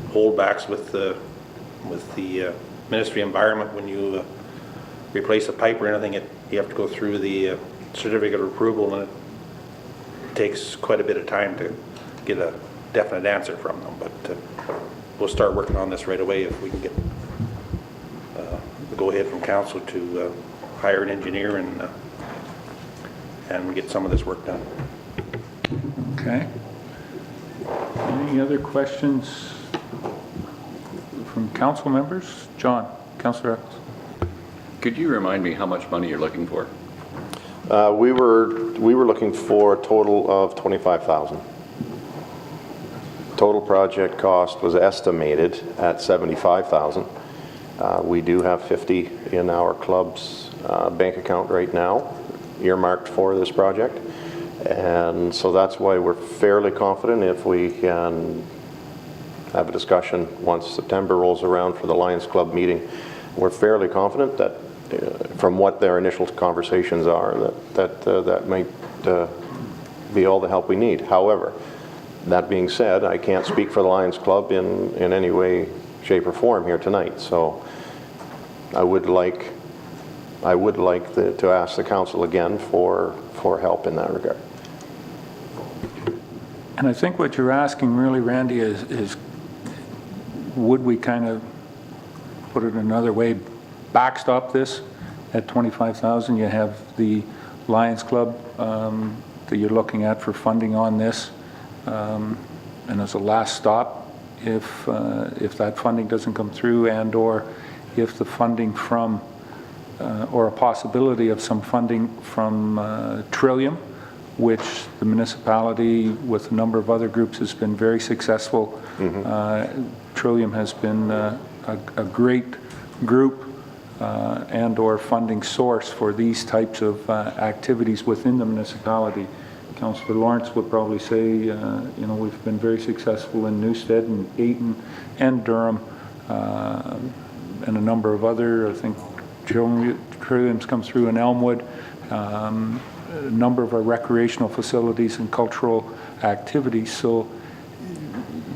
Speaker 14: holdbacks with the Ministry of Environment. When you replace a pipe or anything, you have to go through the certificate of approval, and it takes quite a bit of time to get a definite answer from them. But we'll start working on this right away if we can get the go-ahead from council to hire an engineer and get some of this work done.
Speaker 1: Okay. Any other questions from council members? John, Councillor Eccles.
Speaker 5: Could you remind me how much money you're looking for?
Speaker 13: We were looking for a total of $25,000. Total project cost was estimated at $75,000. We do have 50 in our club's bank account right now, earmarked for this project. And so that's why we're fairly confident if we can have a discussion once September rolls around for the Lions Club meeting. We're fairly confident that from what their initial conversations are, that might be all the help we need. However, that being said, I can't speak for the Lions Club in any way, shape, or form here tonight. So I would like to ask the council again for help in that regard.
Speaker 1: And I think what you're asking really, Randy, is would we kind of, put it another way, backstop this at $25,000? You have the Lions Club that you're looking at for funding on this, and as a last stop, if that funding doesn't come through, and or if the funding from or a possibility of some funding from Trillium, which the municipality with a number of other groups has been very successful. Trillium has been a great group and or funding source for these types of activities within the municipality. Councillor Lawrence would probably say, you know, we've been very successful in Newstead and Ayton and Durham and a number of other, I think Trillium's come through in Elmwood. A number of our recreational facilities and cultural activities. So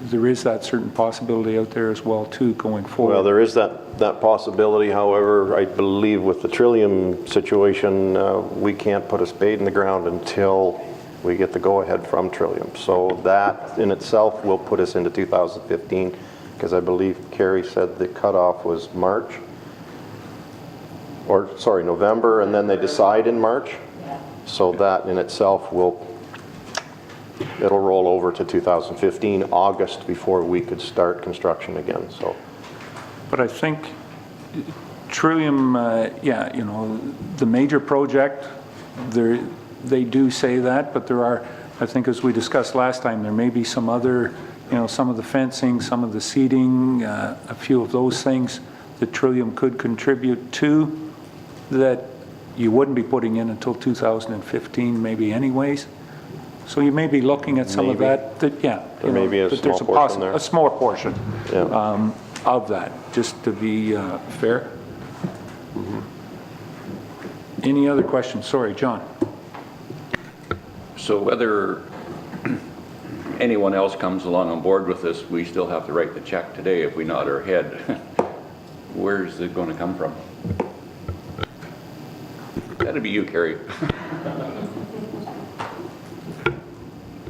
Speaker 1: there is that certain possibility out there as well too going forward.
Speaker 13: Well, there is that possibility. However, I believe with the Trillium situation, we can't put a spade in the ground until we get the go-ahead from Trillium. So that in itself will put us into 2015, because I believe Carrie said the cutoff was March, or sorry, November, and then they decide in March. So that in itself it'll roll over to 2015, August, before we could start construction again. So,
Speaker 1: but I think Trillium, yeah, you know, the major project, they do say that, but there are, I think as we discussed last time, there may be some other, you know, some of the fencing, some of the seating, a few of those things that Trillium could contribute to that you wouldn't be putting in until 2015 maybe anyways. So you may be looking at some of that, yeah.
Speaker 13: There may be a small portion there.
Speaker 1: A small portion
Speaker 13: Yeah.
Speaker 1: of that, just to be fair. Any other questions? Sorry, John.
Speaker 5: So whether anyone else comes along on board with this, we still have to write the check today if we nod our head. Where's it going to come from? That'd be you, Carrie.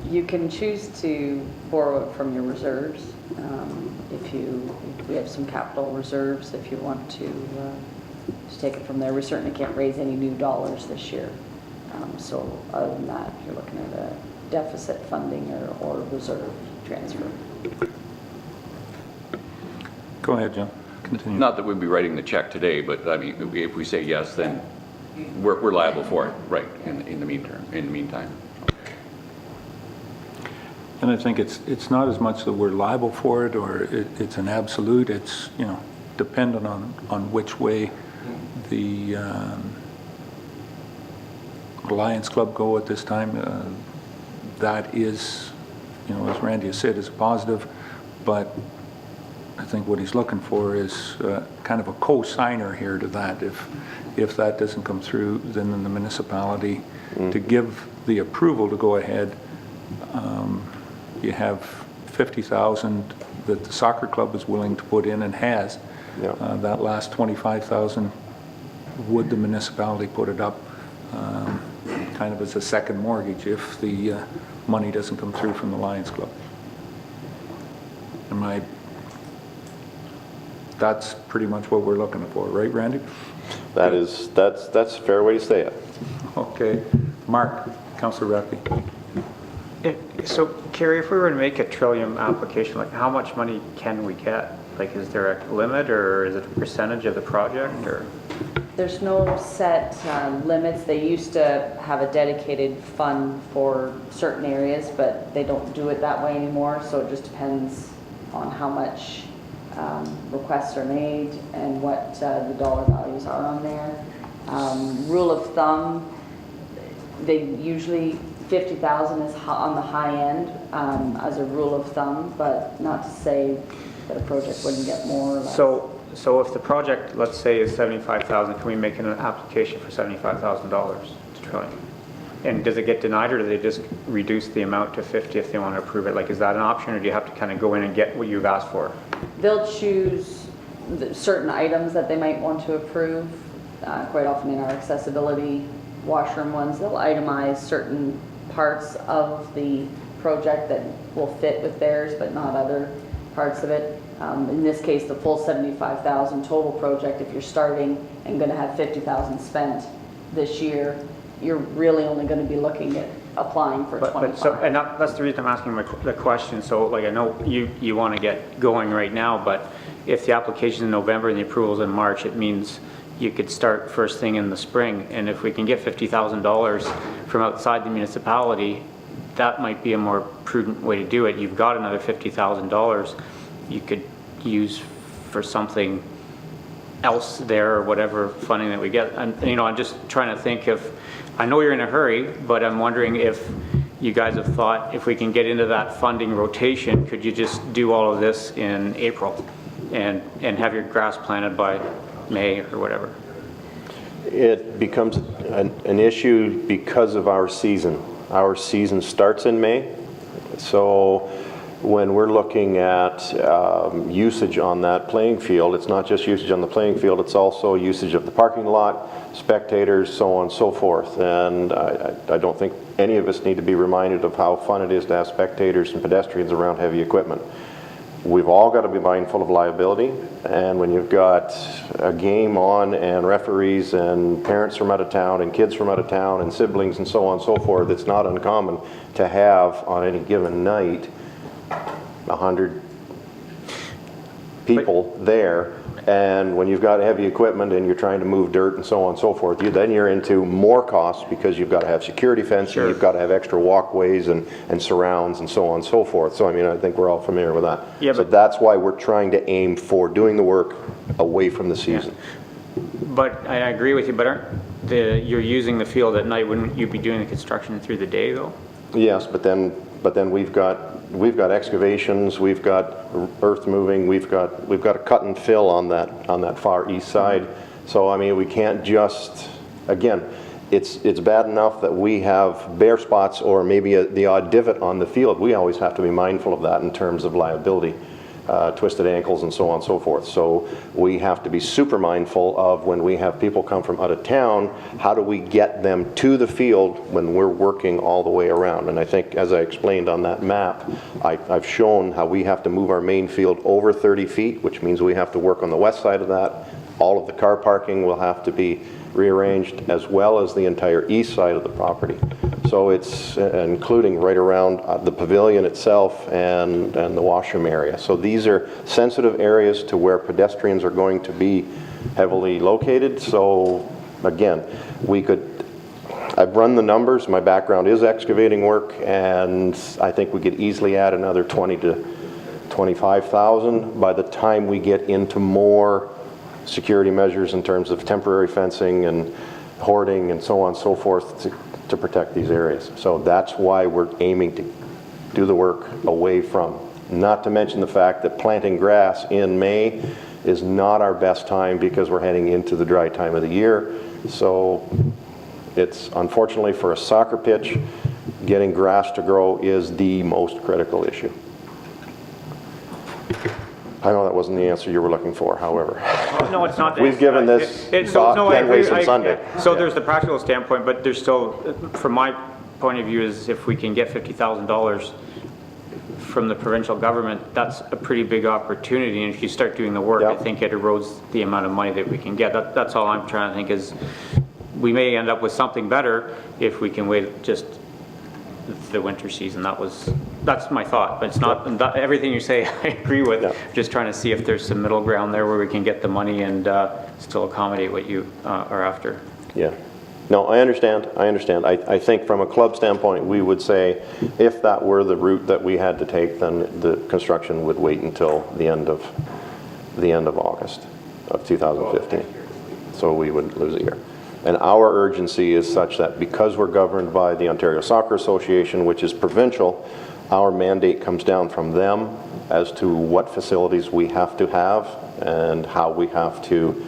Speaker 10: You can choose to borrow it from your reserves. If we have some capital reserves, if you want to take it from there. We certainly can't raise any new dollars this year. So other than that, you're looking at a deficit funding or reserve transfer.
Speaker 1: Go ahead, John. Continue.
Speaker 5: Not that we'd be writing the check today, but I mean, if we say yes, then we're liable for it, right, in the meantime.
Speaker 1: And I think it's not as much that we're liable for it or it's an absolute. It's, you know, dependent on which way the Lions Club go at this time. That is, you know, as Randy has said, is a positive, but I think what he's looking for is kind of a co-signer here to that. If that doesn't come through, then in the municipality to give the approval to go ahead, you have 50,000 that the soccer club is willing to put in and has.
Speaker 13: Yeah.
Speaker 1: That last 25,000, would the municipality put it up kind of as a second mortgage if the money doesn't come through from the Lions Club? That's pretty much what we're looking for, right, Randy?
Speaker 13: that's a fair way to say it.
Speaker 1: Okay. Mark, Councillor Rathke.
Speaker 9: So, Carrie, if we were to make a Trillium application, like how much money can we get? Like, is there a limit, or is it a percentage of the project, or?
Speaker 10: There's no set limits. They used to have a dedicated fund for certain areas, but they don't do it that way anymore. So it just depends on how much requests are made and what the dollar values are on there. Rule of thumb, they usually 50,000 is on the high end as a rule of thumb, but not to say that a project wouldn't get more or less.
Speaker 9: So if the project, let's say, is 75,000, can we make an application for $75,000 to Trillium? And does it get denied, or do they just reduce the amount to 50 if they want to approve it? Like, is that an option, or do you have to kind of go in and get what you've asked for?
Speaker 10: They'll choose certain items that they might want to approve. Quite often in our accessibility washroom ones, they'll itemize certain parts of the project that will fit with theirs, but not other parts of it. In this case, the full 75,000 total project, if you're starting and going to have 50,000 spent this year, you're really only going to be looking at applying for 25.
Speaker 9: So, and that's the reason I'm asking the question. So, like, I know you want to get going right now, but if the application is in November and the approval's in March, it means you could start first thing in the spring. And if we can get $50,000 from outside the municipality, that might be a more prudent way to do it. You've got another $50,000 you could use for something else there, or whatever funding that we get. And, you know, I'm just trying to think if, I know you're in a hurry, but I'm wondering if you guys have thought, if we can get into that funding rotation, could you just do all of this in April and have your grass planted by May or whatever?
Speaker 13: It becomes an issue because of our season. Our season starts in May, So when we're looking at usage on that playing field, it's not just usage on the playing field, it's also usage of the parking lot, spectators, so on and so forth. And I don't think any of us need to be reminded of how fun it is to have spectators and pedestrians around heavy equipment. We've all got to be mindful of liability, and when you've got a game on and referees and parents from out of town and kids from out of town and siblings and so on and so forth, it's not uncommon to have on any given night 100 people there. And when you've got heavy equipment and you're trying to move dirt and so on and so forth, then you're into more costs because you've got to have security fencing, sure. You've got to have extra walkways and surrounds and so on and so forth. So I mean, I think we're all familiar with that. Yeah, so that's why we're trying to aim for doing the work away from the season.
Speaker 9: Yeah. But I agree with you, but you're using the field at night, wouldn't you be doing the construction through the day though?
Speaker 13: Yes, but then we've got excavations, we've got earth moving, we've got a cut and fill on that far east side. So I mean, we can't just, again, it's bad enough that we have bare spots or maybe the odd divot on the field. We always have to be mindful of that in terms of liability, twisted ankles and so on and so forth. So we have to be super mindful of when we have people come from out of town, how do we get them to the field when we're working all the way around? And I think, as I explained on that map, I've shown how we have to move our main field over 30 feet, which means we have to work on the west side of that. All of the car parking will have to be rearranged, as well as the entire east side of the property. So it's including right around the pavilion itself and the washroom area. So these are sensitive areas to where pedestrians are going to be heavily located. So again, I've run the numbers. My background is excavating work, and I think we could easily add another 20 to 25,000 by the time we get into more security measures in terms of temporary fencing and hoarding and so on and so forth to protect these areas. So that's why we're aiming to do the work away from. Not to mention the fact that planting grass in May is not our best time because we're heading into the dry time of the year. So it's, unfortunately, for a soccer pitch, getting grass to grow is the most critical issue. I know that wasn't the answer you were looking for, however.
Speaker 9: No, it's not.
Speaker 13: We've given this can't wait till Sunday.
Speaker 9: So there's the practical standpoint, but there's still, from my point of view, is if we can get $50,000 from the provincial government, that's a pretty big opportunity. And if you start doing the work, yep. I think it erodes the amount of money that we can get. That's all I'm trying to think is we may end up with something better if we can wait just the winter season. That's my thought, but it's not everything you say I agree with. Yeah. Just trying to see if there's some middle ground there where we can get the money and still accommodate what you are after.
Speaker 13: Yeah. No, I understand. I think from a club standpoint, we would say if that were the route that we had to take, then the construction would wait until the end of August of 2015. So we would lose a year. And our urgency is such that because we're governed by the Ontario Soccer Association, which is provincial, our mandate comes down from them as to what facilities we have to have and how we have to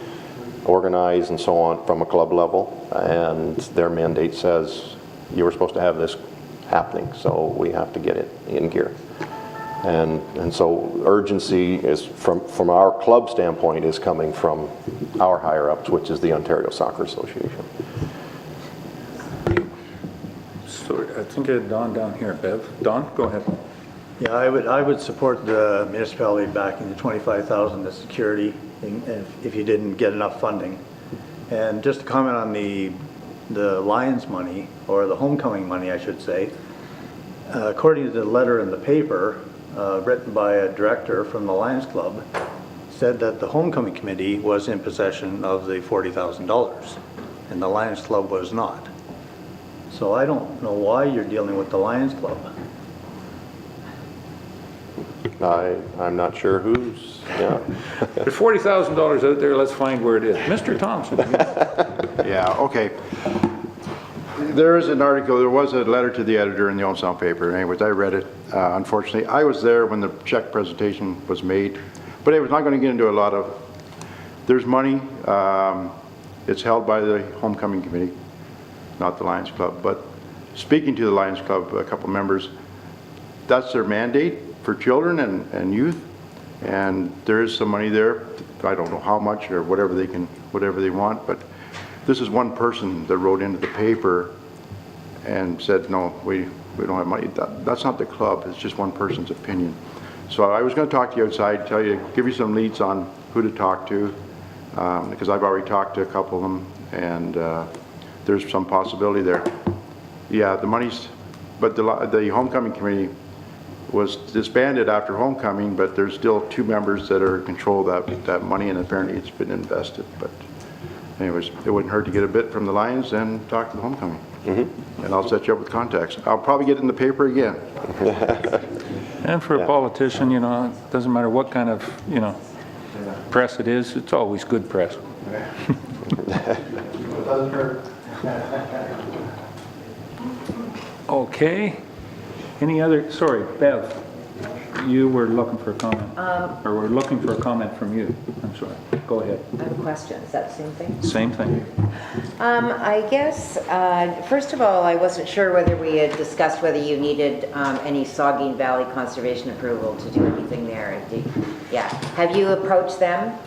Speaker 13: organize and so on from a club level. And their mandate says you were supposed to have this happening, so we have to get it in gear. And so urgency is from our club standpoint is coming from our higher ups, which is the Ontario Soccer Association.
Speaker 1: So I think I had Don down here. Bev, Don, go ahead.
Speaker 8: Yeah, I would support the municipality backing the 25,000 as security if you didn't get enough funding. And just to comment on the Lions money, or the homecoming money, I should say, according to the letter in the paper, written by a director from the Lions Club, said that the homecoming committee was in possession of the $40,000 and the Lions Club was not. So I don't know why you're dealing with the Lions Club.
Speaker 13: I'm not sure who's, yeah.
Speaker 1: There's $40,000 out there, let's find where it is. Mr. Thompson.
Speaker 3: Yeah, okay. There is an article, there was a letter to the editor in the Old Sound paper. Anyways, I read it. Unfortunately, I was there when the check presentation was made, but I was not going to get into a lot of, there's money, it's held by the homecoming committee, not the Lions Club. But speaking to the Lions Club, a couple members, that's their mandate for children and youth, and there is some money there. I don't know how much or whatever they want, but this is one person that wrote into the paper and said, no, we don't have money. That's not the club, it's just one person's opinion. So I was going to talk to you outside, give you some leads on who to talk to, because I've already talked to a couple of them, and there's some possibility there. Yeah, the money's, but the homecoming committee was disbanded after homecoming, but there's still 2 members that are in control of that money, and apparently it's been invested. But anyways, it wouldn't hurt to get a bit from the Lions and talk to the homecoming. And I'll set you up with contacts. I'll probably get in the paper again.
Speaker 1: And for a politician, you know, it doesn't matter what kind of, you know, press it is, it's always good press.
Speaker 3: It doesn't hurt.
Speaker 1: Okay. Any other, sorry, Bev, you were looking for a comment. Or we're looking for a comment from you. I'm sorry. Go ahead.
Speaker 11: I have a question. Is that the same thing?
Speaker 1: Same thing.
Speaker 11: I guess, first of all, I wasn't sure whether we had discussed whether you needed any Saugeen Valley Conservation approval to do anything there. Yeah. Have you approached them?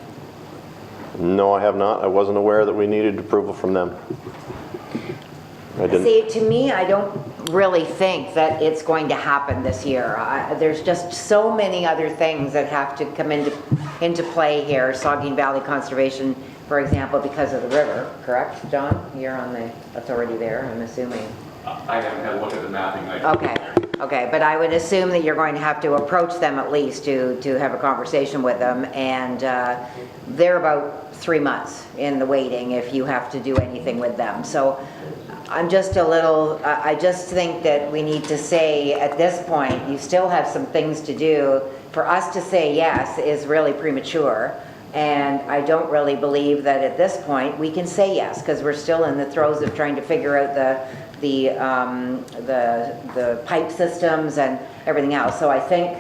Speaker 13: No, I have not. I wasn't aware that we needed approval from them. I didn't.
Speaker 11: See, to me, I don't really think that it's going to happen this year. There's just so many other things that have to come into play here. Saugeen Valley Conservation, for example, because of the river, correct, John? You're on the authority there, I'm assuming.
Speaker 5: I haven't had a look at the mapping.
Speaker 11: Okay, but I would assume that you're going to have to approach them at least to have a conversation with them, and they're about 3 months in the waiting if you have to do anything with them. So I'm just a little, I just think that we need to say at this point, you still have some things to do. For us to say yes is really premature, and I don't really believe that at this point we can say yes, because we're still in the throes of trying to figure out the pipe systems and everything else. So I think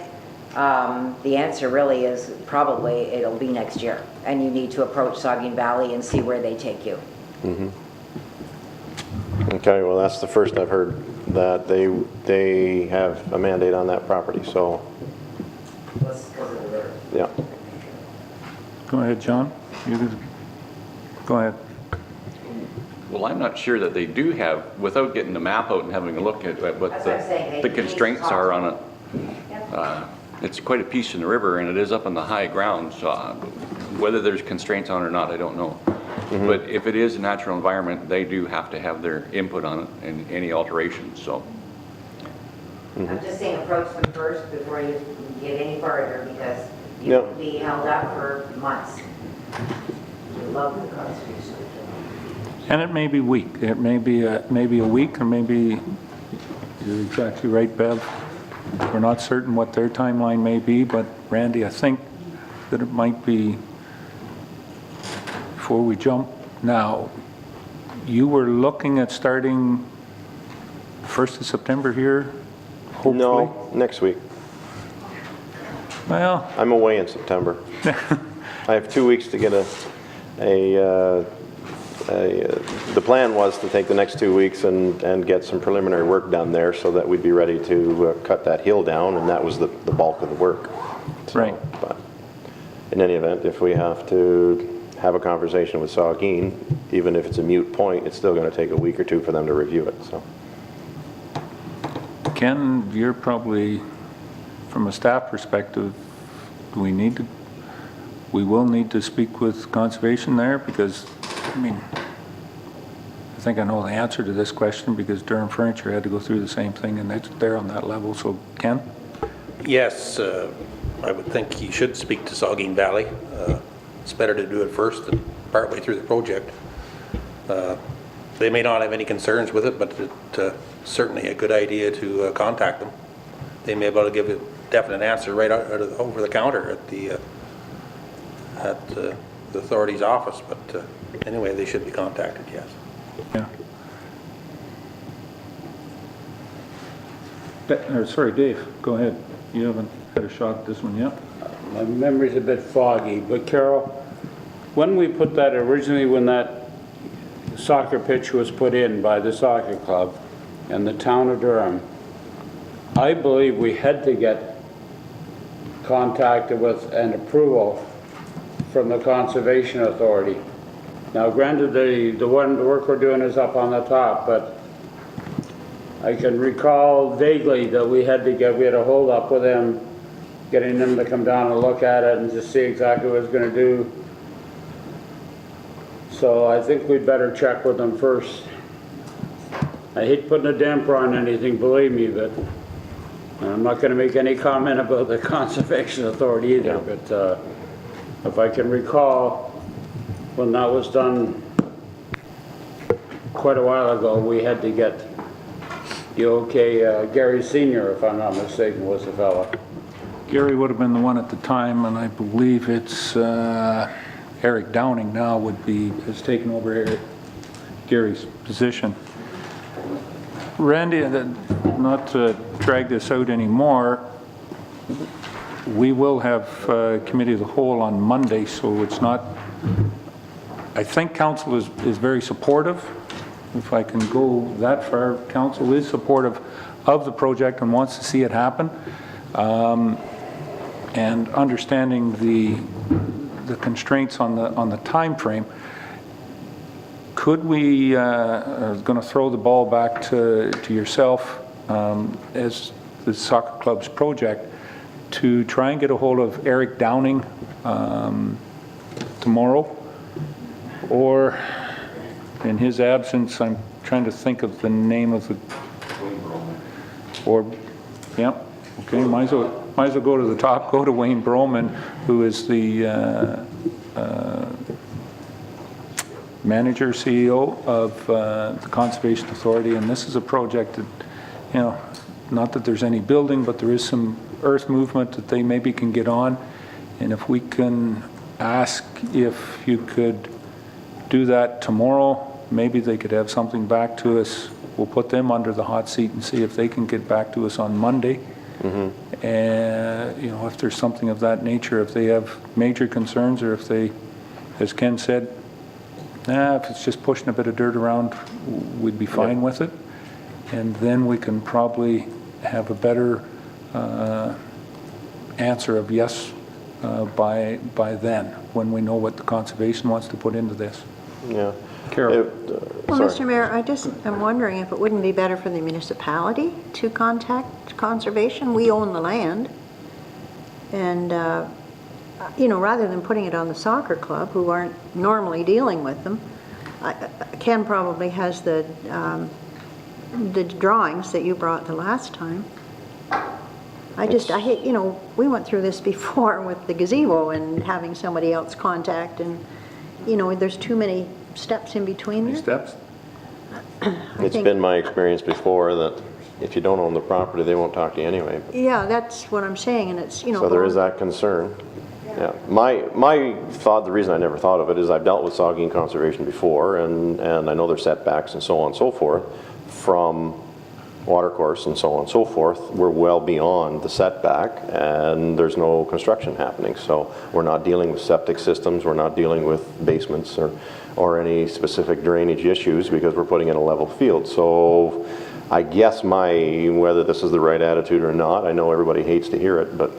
Speaker 11: the answer really is probably it'll be next year, and you need to approach Saugeen Valley and see where they take you.
Speaker 13: Okay, well, that's the first I've heard that they have a mandate on that property, so. Yeah.
Speaker 1: Go ahead, John. Go ahead.
Speaker 5: Well, I'm not sure that they do have, without getting the map out and having a look at what
Speaker 11: That's what I'm saying.
Speaker 5: the constraints are on it. It's quite a piece in the river, and it is up on the high ground, so whether there's constraints on it or not, I don't know. But if it is a natural environment, they do have to have their input on it and any alterations, so.
Speaker 11: I'm just saying approach them first before you get any further, because you'll be held up for months. You love the conservation.
Speaker 1: And it may be weak. It may be a week, or maybe, you're exactly right, Bev. We're not certain what their timeline may be, but Randy, I think that it might be, before we jump now, you were looking at starting 1st of September here, hopefully?
Speaker 13: No, next week.
Speaker 1: Well,
Speaker 13: I'm away in September. I have 2 weeks to get the plan was to take the next 2 weeks and get some preliminary work done there so that we'd be ready to cut that hill down, and that was the bulk of the work. So,
Speaker 1: right.
Speaker 13: But in any event, if we have to have a conversation with Saugeen, even if it's a moot point, it's still going to take a week or 2 for them to review it. So,
Speaker 1: Ken, you're probably, from a staff perspective, we will need to speak with conservation there, because, I mean, I think I know the answer to this question, because Durham Furniture had to go through the same thing, and they're on that level. So, Ken?
Speaker 14: Yes, I would think you should speak to Saugeen Valley. It's better to do it first than partway through the project. They may not have any concerns with it, but it's certainly a good idea to contact them. They may be able to give a definite answer right out of over the counter at the authority's office, but anyway, they should be contacted, yes.
Speaker 1: Yeah. Sorry, Dave, go ahead. You haven't had a shot at this one yet?
Speaker 12: My memory's a bit foggy, but Carol, when we put that originally, when that soccer pitch was put in by the soccer club and the town of Durham, I believe we had to get contacted with an approval from the Conservation Authority. Now granted, the work we're doing is up on the top, but I can recall vaguely that we had a hold up with them, getting them to come down and look at it and just see exactly what it's gonna do. So I think we'd better check with them first. I hate putting a damper on anything, believe me, but I'm not gonna make any comment about the Conservation Authority either, but if I can recall, when that was done quite a while ago, we had to get the okay, Gary Senior, if I'm not mistaken, was the fella.
Speaker 1: Gary would have been the one at the time, and I believe it's Eric Downing now has taken over Gary's position. Randy, not to drag this out anymore, we will have committee of the whole on Monday, so it's not, I think council is very supportive. If I can go that far, council is supportive of the project and wants to see it happen. And understanding the constraints on the time frame, could we, I was going to throw the ball back to yourself as the soccer club's project, to try and get a hold of Eric Downing tomorrow, or in his absence, I'm trying to think of the name of the, or, yeah, okay, might as well go to the top, go to Wayne Broman, who is the manager, CEO of the Conservation Authority, and this is a project that, you know, not that there's any building, but there is some earth movement that they maybe can get on, and if we can ask if you could do that tomorrow, maybe they could have something back to us. We'll put them under the hot seat and see if they can get back to us on Monday. Mm-hmm. And, you know, if there's something of that nature, if they have major concerns, or if they, as Ken said, if it's just pushing a bit of dirt around, we'd be fine with it. And then we can probably have a better answer of yes by then, when we know what the conservation wants to put into this.
Speaker 13: Yeah.
Speaker 1: Carol.
Speaker 2: Well, Mr. Mayor, I'm wondering if it wouldn't be better for the municipality to contact conservation. We own the land. And, you know, rather than putting it on the soccer club, who aren't normally dealing with them, Ken probably has the drawings that you brought the last time. I hate, you know, we went through this before with the gazebo and having somebody else contact, and, you know, there's too many steps in between there.
Speaker 1: Steps?
Speaker 13: It's been my experience before that if you don't own the property, they won't talk to you anyway.
Speaker 2: Yeah, that's what I'm saying, and it's, you know.
Speaker 13: So there is that concern. Yeah. My thought, the reason I never thought of it is I've dealt with Saugeen Conservation before, and I know their setbacks and so on and so forth from watercourse and so on and so forth. We're well beyond the setback, and there's no construction happening. So we're not dealing with septic systems, we're not dealing with basements or any specific drainage issues, because we're putting in a level field. So I guess whether this is the right attitude or not, I know everybody hates to hear it, but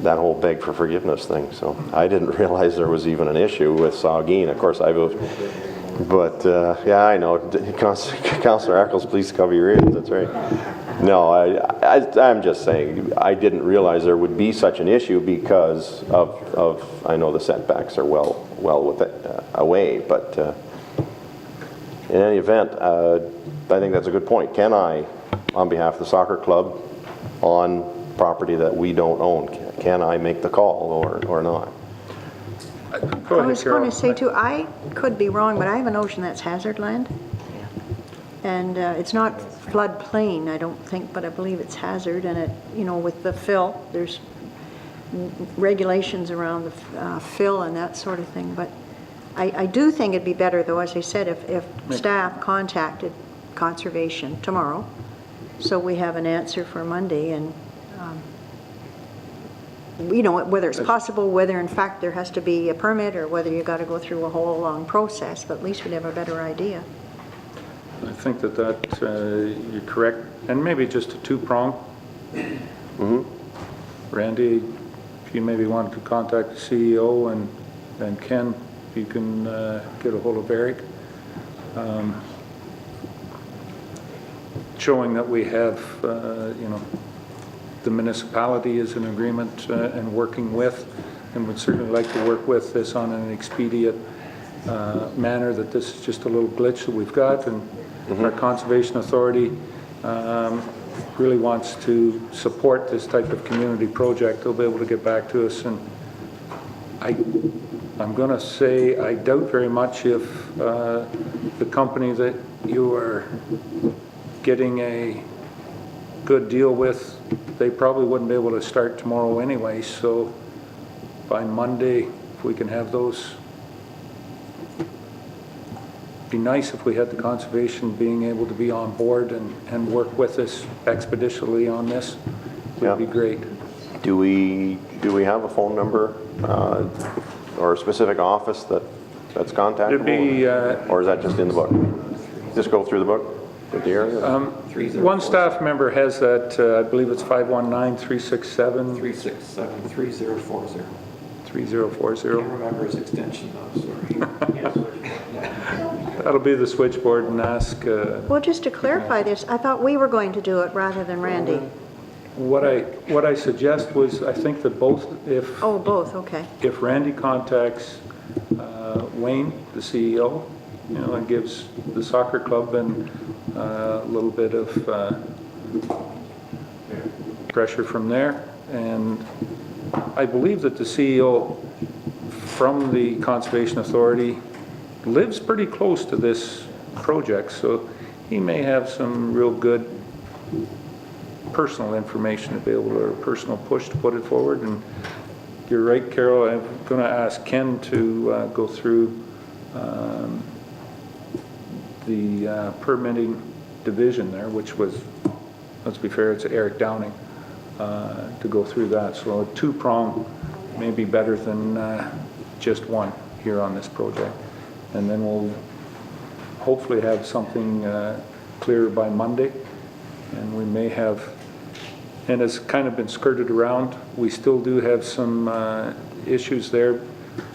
Speaker 13: that whole beg for forgiveness thing. So I didn't realize there was even an issue with Saugeen. Of course, but yeah, I know. Councillor Eccles, please cover your ears. That's right. No, I'm just saying, I didn't realize there would be such an issue because of I know the setbacks are well away, but in any event, I think that's a good point. Can I, on behalf of the soccer club, on property that we don't own, can I make the call or not?
Speaker 2: I was going to say too, I could be wrong, but I have a notion that's hazard land. And it's not floodplain, I don't think, but I believe it's hazard. And it, you know, with the fill, there's regulations around the fill and that sort of thing. But I do think it'd be better, though, as I said, if staff contacted conservation tomorrow, so we have an answer for Monday, and you know, whether it's possible, whether in fact there has to be a permit, or whether you got to go through a whole long process, but at least we'd have a better idea.
Speaker 12: I
Speaker 1: think that you're correct. And maybe just a two-prong. Randy, if you maybe wanted to contact the CEO, and Ken, if you can get a hold of Eric. Showing that we have, the municipality is in agreement and working with, and would certainly like to work with this on an expedient manner, that this is just a little glitch that we've got, and our Conservation Authority really wants to support this type of community project. They'll be able to get back to us, and I'm going to say I doubt very much if the company that you are getting a good deal with, they probably wouldn't be able to start tomorrow anyway, so by Monday, if we can have those. Be nice if we had the conservation being able to be on board and work with us expeditiously on this. Would be great.
Speaker 13: Do we have a phone number or a specific office that's contactable?
Speaker 1: It'd be,
Speaker 13: or is that just in the book? Just go through the book with the area?
Speaker 1: One staff member has that, I believe it's 519-367.
Speaker 15: 367-3040.
Speaker 1: 3040.
Speaker 15: I can't remember his extension though, sorry.
Speaker 1: That'll be the switchboard, and ask.
Speaker 2: Well, just to clarify this, I thought we were going to do it rather than Randy.
Speaker 1: What I suggest was, I think that both, if
Speaker 2: Oh, both, okay.
Speaker 1: if Randy contacts Wayne, the CEO, and gives the soccer club and a little bit of pressure from there, and I believe that the CEO from the Conservation Authority lives pretty close to this project, so he may have some real good personal information to be able to, or personal push to put it forward. And you're right, Carol, I'm going to ask Ken to go through the permitting division there, which was, let's be fair, it's Eric Downing, to go through that. So a two-prong may be better than just one here on this project. And then we'll hopefully have something clear by Monday, and we may have, and it's kind of been skirted around, we still do have some issues there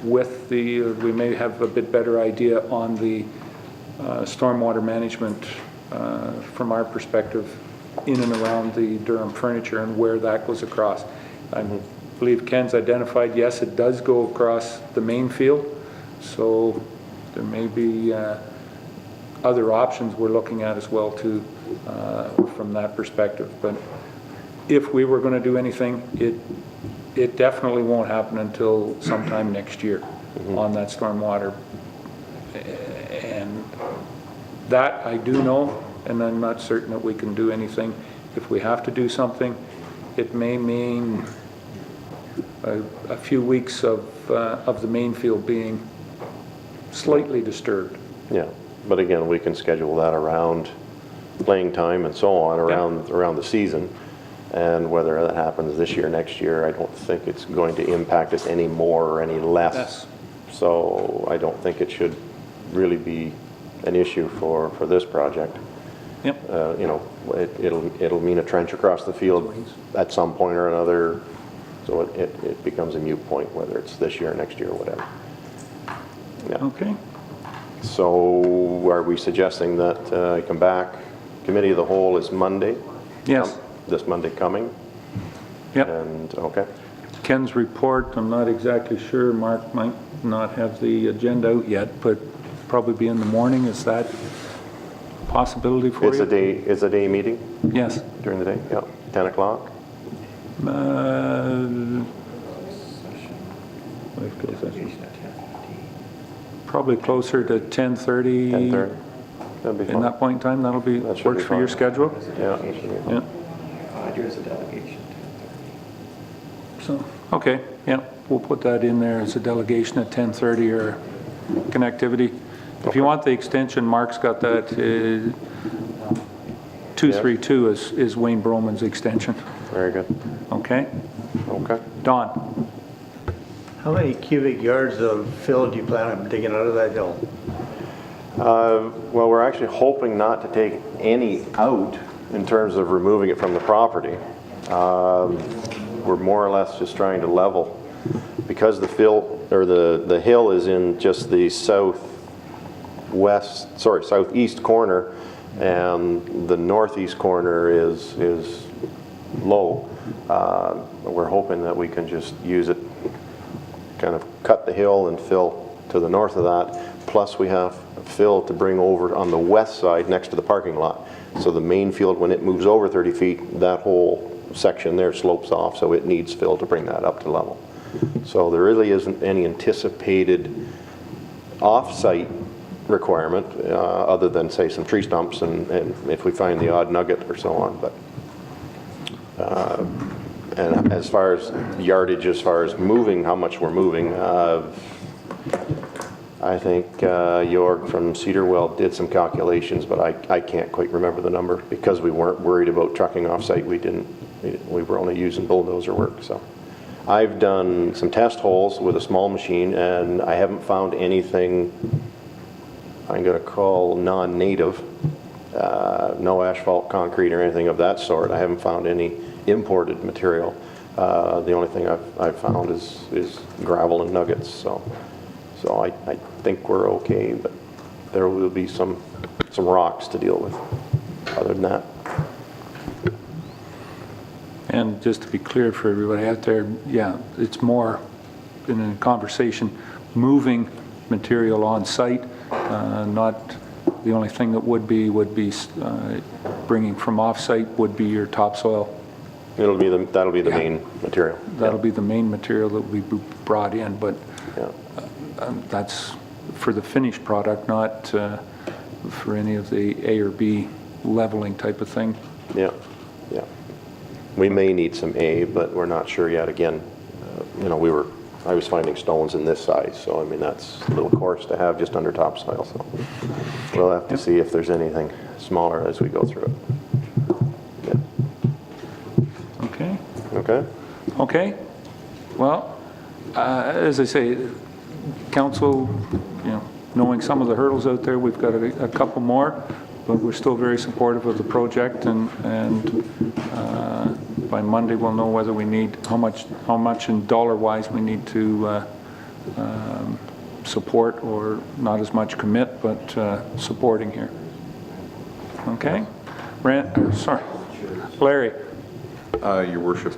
Speaker 1: with the, we may have a bit better idea on the stormwater management from our perspective in and around the Durham furniture and where that goes across. I believe Ken's identified, yes, it does go across the main field, so there may be other options we're looking at as well too from that perspective. But if we were going to do anything, it definitely won't happen until sometime next year on that stormwater. And that I do know, and I'm not certain that we can do anything. If we have to do something, it may mean a few weeks of the main field being slightly disturbed.
Speaker 13: Yeah, but again, we can schedule that around playing time and so on around the season. And whether that happens this year, next year, I don't think it's going to impact us any more or any less.
Speaker 1: Yes.
Speaker 13: So I don't think it should really be an issue for this project.
Speaker 1: Yep.
Speaker 13: It'll mean a trench across the field at some point or another. So it becomes a moot point, whether it's this year, next year, whatever. Yeah.
Speaker 1: Okay.
Speaker 13: So are we suggesting that I come back? Committee of the Whole is Monday?
Speaker 1: Yes.
Speaker 13: This Monday coming?
Speaker 1: Yep.
Speaker 13: And, okay.
Speaker 1: Ken's report, I'm not exactly sure. Mark might not have the agenda out yet, but probably be in the morning. Is that a possibility for you?
Speaker 13: It's a day meeting?
Speaker 1: Yes.
Speaker 13: During the day? Yeah. 10 o'clock?
Speaker 1: Probably closer to 10:30.
Speaker 13: 10:30. That'd be fine.
Speaker 1: In that point in time, that'll be,
Speaker 13: That should
Speaker 1: works
Speaker 13: be
Speaker 1: for your
Speaker 13: fine.
Speaker 1: schedule?
Speaker 13: Yeah.
Speaker 1: Yeah.
Speaker 15: There's a delegation.
Speaker 1: So, okay, yeah, we'll put that in there as a delegation at 10:30 or connectivity. If you want the extension, Mark's got that. 232 is Wayne Broman's extension.
Speaker 13: Very good.
Speaker 1: Okay?
Speaker 13: Okay.
Speaker 1: Don?
Speaker 8: How many cubic yards of fill do you plan on digging out of that hill?
Speaker 13: Well, we're actually hoping not to take any out in terms of removing it from the property. We're more or less just trying to level. Because the hill is in just the southeast corner, and the northeast corner is low. We're hoping that we can just use it, kind of cut the hill and fill to the north of that. Plus we have fill to bring over on the west side next to the parking lot. So the main field, when it moves over 30 feet, that whole section there slopes off, so it needs fill to bring that up to level. So there really isn't any anticipated off-site requirement other than, say, some tree stumps and if we find the odd nugget or so on. But and as far as yardage, as far as moving, how much we're moving, I think York from Cedarwell did some calculations, but I can't quite remember the number. Because we weren't worried about trucking off-site, we were only using bulldozer work. So I've done some test holes with a small machine, and I haven't found anything I'm going to call non-native, no asphalt, concrete, or anything of that sort. I haven't found any imported material. The only thing I've found is gravel and nuggets. So I think we're okay, but there will be some rocks to deal with. Other than that.
Speaker 1: And just to be clear for everybody out there, yeah, it's more in a conversation, moving material on site, not the only thing that would be bringing from off-site would be your topsoil.
Speaker 13: That'll be the main material.
Speaker 1: That'll be the main material that will be brought in, but that's for the finished product, not for any of the A or B leveling type of thing.
Speaker 13: Yeah. We may need some A, but we're not sure yet. Again, I was finding stones in this size, so I mean that's a little coarse to have just under topsoil. So we'll have to see if there's anything smaller as we go through it.
Speaker 1: Okay.
Speaker 13: Okay.
Speaker 1: Well, as I say, council, knowing some of the hurdles out there, we've got a couple more, but we're still very supportive of the project, and by Monday we'll know whether we need how much in dollar-wise we need to support, or not as much commit, but supporting here. Okay, Larry.
Speaker 16: Your Worship,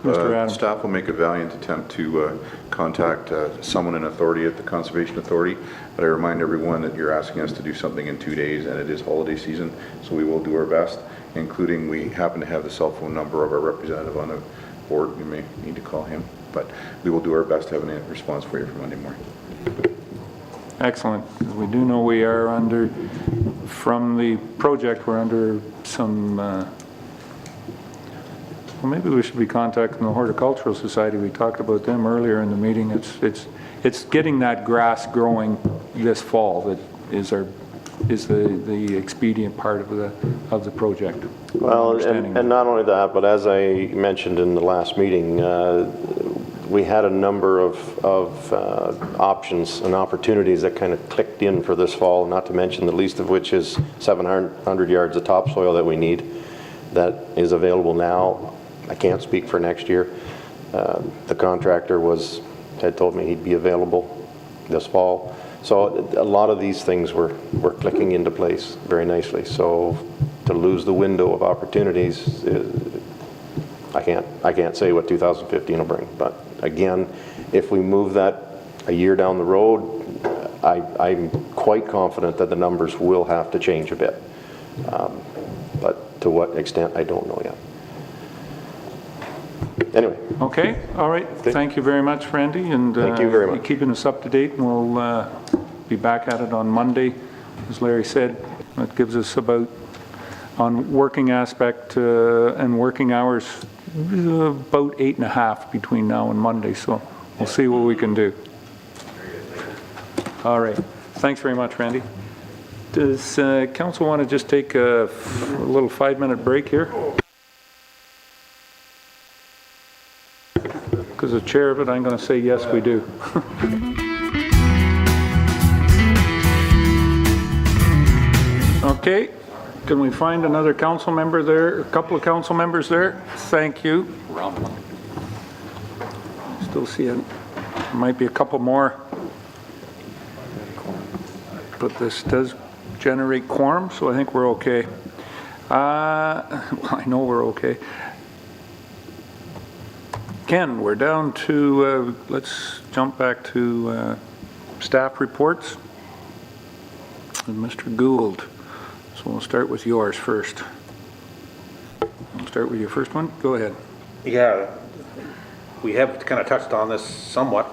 Speaker 16: staff will make a valiant attempt to contact someone in authority at the Conservation Authority, but I remind everyone that you're asking us to do something in 2 days, and it is holiday season, so we will do our best, including we happen to have the cell phone number of our representative on the board. We may need to call him, but we will do our best to have a response for you for Monday morning.
Speaker 1: Excellent. We do know we are under, from the project, we're under some well, maybe we should be contacting the Horticultural Society. We talked about them earlier in the meeting. It's getting that grass growing this fall that is the expedient part of the project.
Speaker 13: Well, and not only that, but as I mentioned in the last meeting, we had a number of options and opportunities that kind of clicked in for this fall, not to mention the least of which is 700 yards of topsoil that we need that is available now. I can't speak for next year. The contractor had told me he'd be available this fall. So a lot of these things were clicking into place very nicely. So to lose the window of opportunities, I can't say what 2015 will bring. But again, if we move that a year down the road, I'm quite confident that the numbers will have to change a bit. But to what extent, I don't know yet. Anyway.
Speaker 1: Okay, all right. Thank you very much, Randy. And
Speaker 13: thank you very much.
Speaker 1: Keeping us up to date, and we'll be back at it on Monday. As Larry said, that gives us about, on working aspect and working hours, about 8.5 between now and Monday. So we'll see what we can do. All right. Thanks very much, Randy. Does council want to just take a little 5-minute break here? Because the chair of it, I'm going to say yes, we do. Okay, can we find another council member there, a couple of council members there? Thank you.
Speaker 5: Round one.
Speaker 1: Still see it, might be a couple more. But this does generate quorum, so I think we're okay. Well, I know we're okay. Ken, we're down to, let's jump back to staff reports. And Mr. Gould. So we'll start with yours first. We'll start with your first one. Go ahead.
Speaker 14: Yeah, we have kind of touched on this somewhat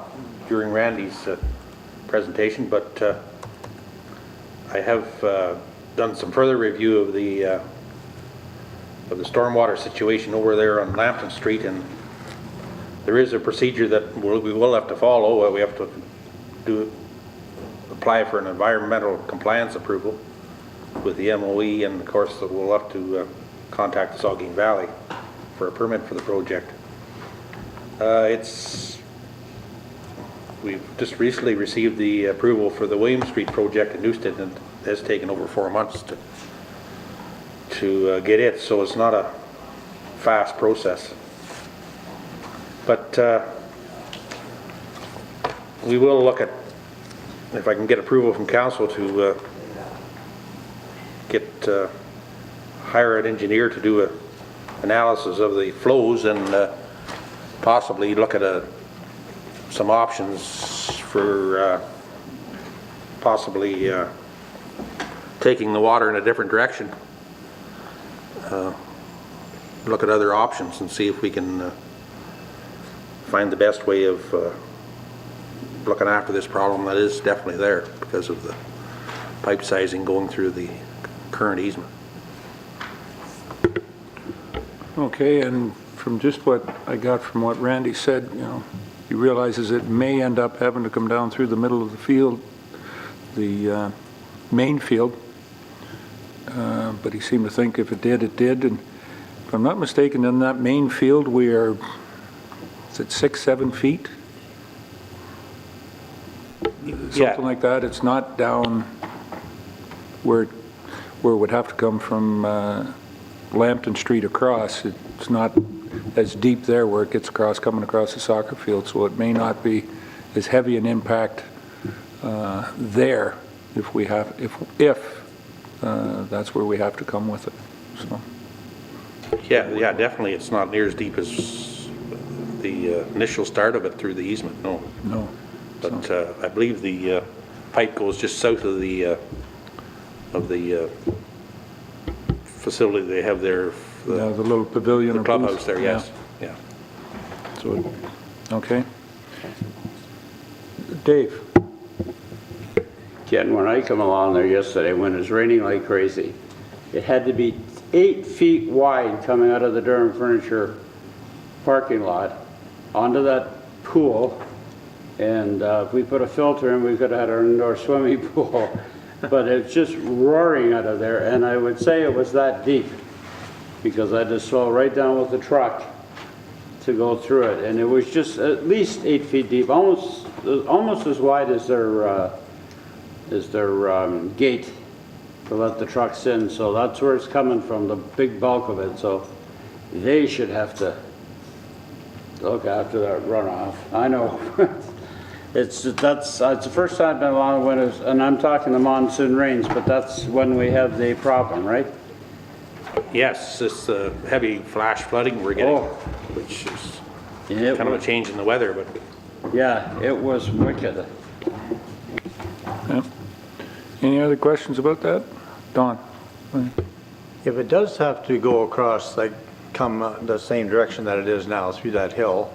Speaker 14: during Randy's presentation, but I have done some further review of the stormwater situation over there on Lambton Street, and there is a procedure that we will have to follow. We have to apply for an environmental compliance approval with the MOE, and of course we'll have to contact the Saugeen Valley for a permit for the project. We've just recently received the approval for the William Street project in Newstead, and it has taken over 4 months to get it, so it's not a fast process. But we will look at if I can get approval from council to hire an engineer to do a analysis of the flows and possibly look at some options for possibly taking the water in a different direction. Look at other options and see if we can find the best way of looking after this problem that is definitely there because of the pipe sizing going through the current easement.
Speaker 1: Okay, and from just what I got from what Randy said, you know, he realizes it may end up having to come down through the middle of the field, the main field, but he seemed to think if it did, it did. And if I'm not mistaken, in that main field, we are, is it 6-7 feet? Something like that. It's not down where it would have to come from Lambton Street across. It's not as deep there where it gets across, coming across the soccer field, so it may not be as heavy an impact there if we have, if that's where we have to come with it. So.
Speaker 14: Yeah, definitely. It's not near as deep as the initial start of it through the easement. No.
Speaker 1: No.
Speaker 14: But I believe the pipe goes just south of the facility they have there.
Speaker 1: The little pavilion.
Speaker 14: The clubhouse there, yes. Yeah.
Speaker 1: So, okay. Dave.
Speaker 12: Ken, when I come along there yesterday, when it was raining like crazy, it had to be 8 feet wide coming out of the Durham Furniture parking lot onto that pool. And if we put a filter in, we could have had our indoor swimming pool. But it's just roaring out of there, and I would say it was that deep because I had to slow right down with the truck to go through it. And it was just at least 8 feet deep, almost as wide as their gate to let the trucks in. So that's where it's coming from, the big bulk of it. So they should have to look after that runoff. I know. It's the first time I've been along the winters, and I'm talking the monsoon rains, but that's when we have the problem, right?
Speaker 14: Yes, this heavy flash flooding we're getting, which is kind of a change in the weather, but
Speaker 12: yeah, it was wicked.
Speaker 1: Yeah. Any other questions about that? Don?
Speaker 8: If it does have to go across, like come the same direction that it is now through that hill,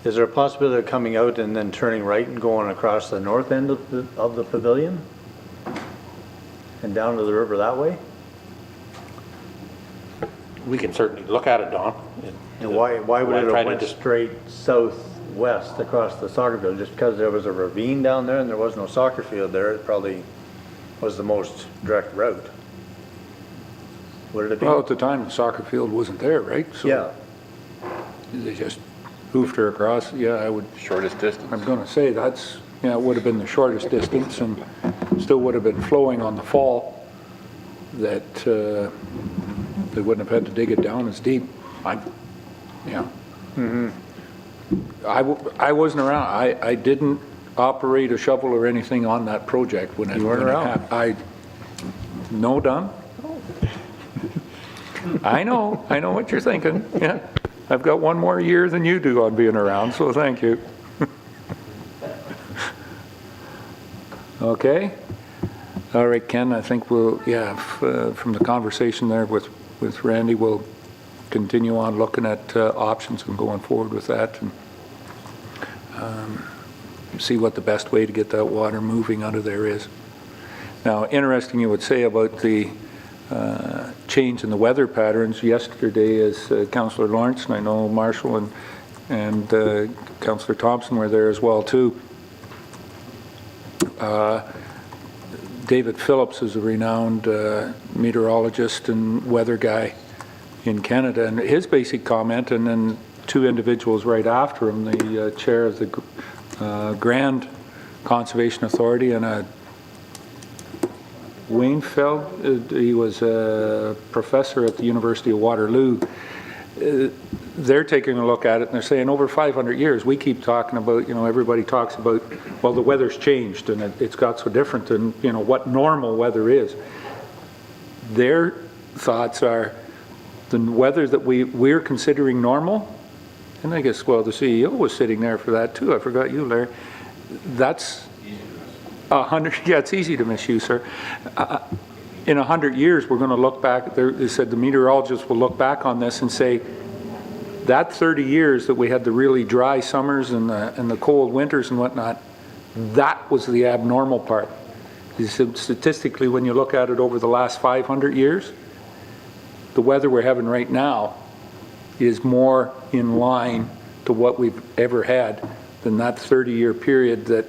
Speaker 8: is there a possibility of coming out and then turning right and going across the north end of the pavilion and down to the river that way?
Speaker 14: we can certainly look at it, Don.
Speaker 8: And why would it have went straight southwest across the soccer field? Just because there was a ravine down there and there was no soccer field there, it probably was the most direct route. Would it be?
Speaker 1: Well, at the time, the soccer field wasn't there, right? So
Speaker 8: yeah.
Speaker 1: They just hoofed her across. Yeah, I would.
Speaker 5: Shortest distance.
Speaker 1: I'm going to say that's, yeah, it would have been the shortest distance and still would have been flowing on the fall. that they wouldn't have had to dig it down as deep. Yeah. I wasn't around. I didn't operate a shovel or anything on that project when it
Speaker 8: weren't around.
Speaker 1: happened. No, Don? I know what you're thinking. Yeah. I've got one more year than you do on being around, so thank you. Okay. All right, Ken, I think we'll, from the conversation there with Randy, we'll continue on looking at options and going forward with that and see what the best way to get that water moving out of there is. Now, interesting you would say about the change in the weather patterns. Yesterday, as Councillor Lawrence, and I know Marshall and Councillor Thompson were there as well too. David Phillips is a renowned meteorologist and weather guy in Canada, and his basic comment, and then two individuals right after him, the chair of the Grand Conservation Authority and Wainfeld, he was a professor at the University of Waterloo. They're taking a look at it and they're saying over 500 years, we keep talking about, everybody talks about, well, the weather's changed and it's got so different than, what normal weather is. Their thoughts are the weather that we're considering normal, and I guess, well, the CEO was sitting there for that too. I forgot you, Larry. That's 100, yeah, it's easy to miss you, sir. In 100 years, we're going to look back, they said the meteorologists will look back on this and say, that 30 years that we had the really dry summers and the cold winters and whatnot, that was the abnormal part. Statistically, when you look at it over the last 500 years, the weather we're having right now is more in line to what we've ever had than that 30-year period that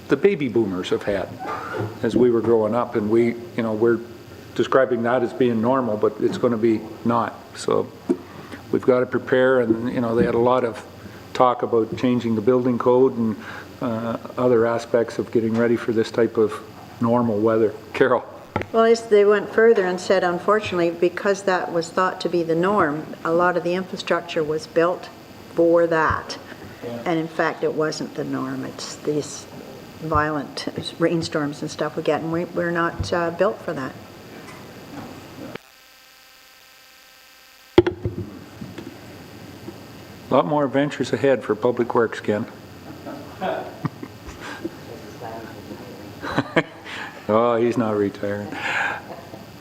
Speaker 1: the baby boomers have had as we were growing up. And we're describing that as being normal, but it's going to be not. So we've got to prepare, and they had a lot of talk about changing the building code and other aspects of getting ready for this type of normal weather. Carol.
Speaker 2: Well, they went further and said, unfortunately, because that was thought to be the norm, a lot of the infrastructure was built for that. Yeah. And in fact, it wasn't the norm. It's these violent rainstorms and stuff we get, and we're not built for that.
Speaker 1: A lot more adventures ahead for Public Works, Ken. Oh, he's not retiring.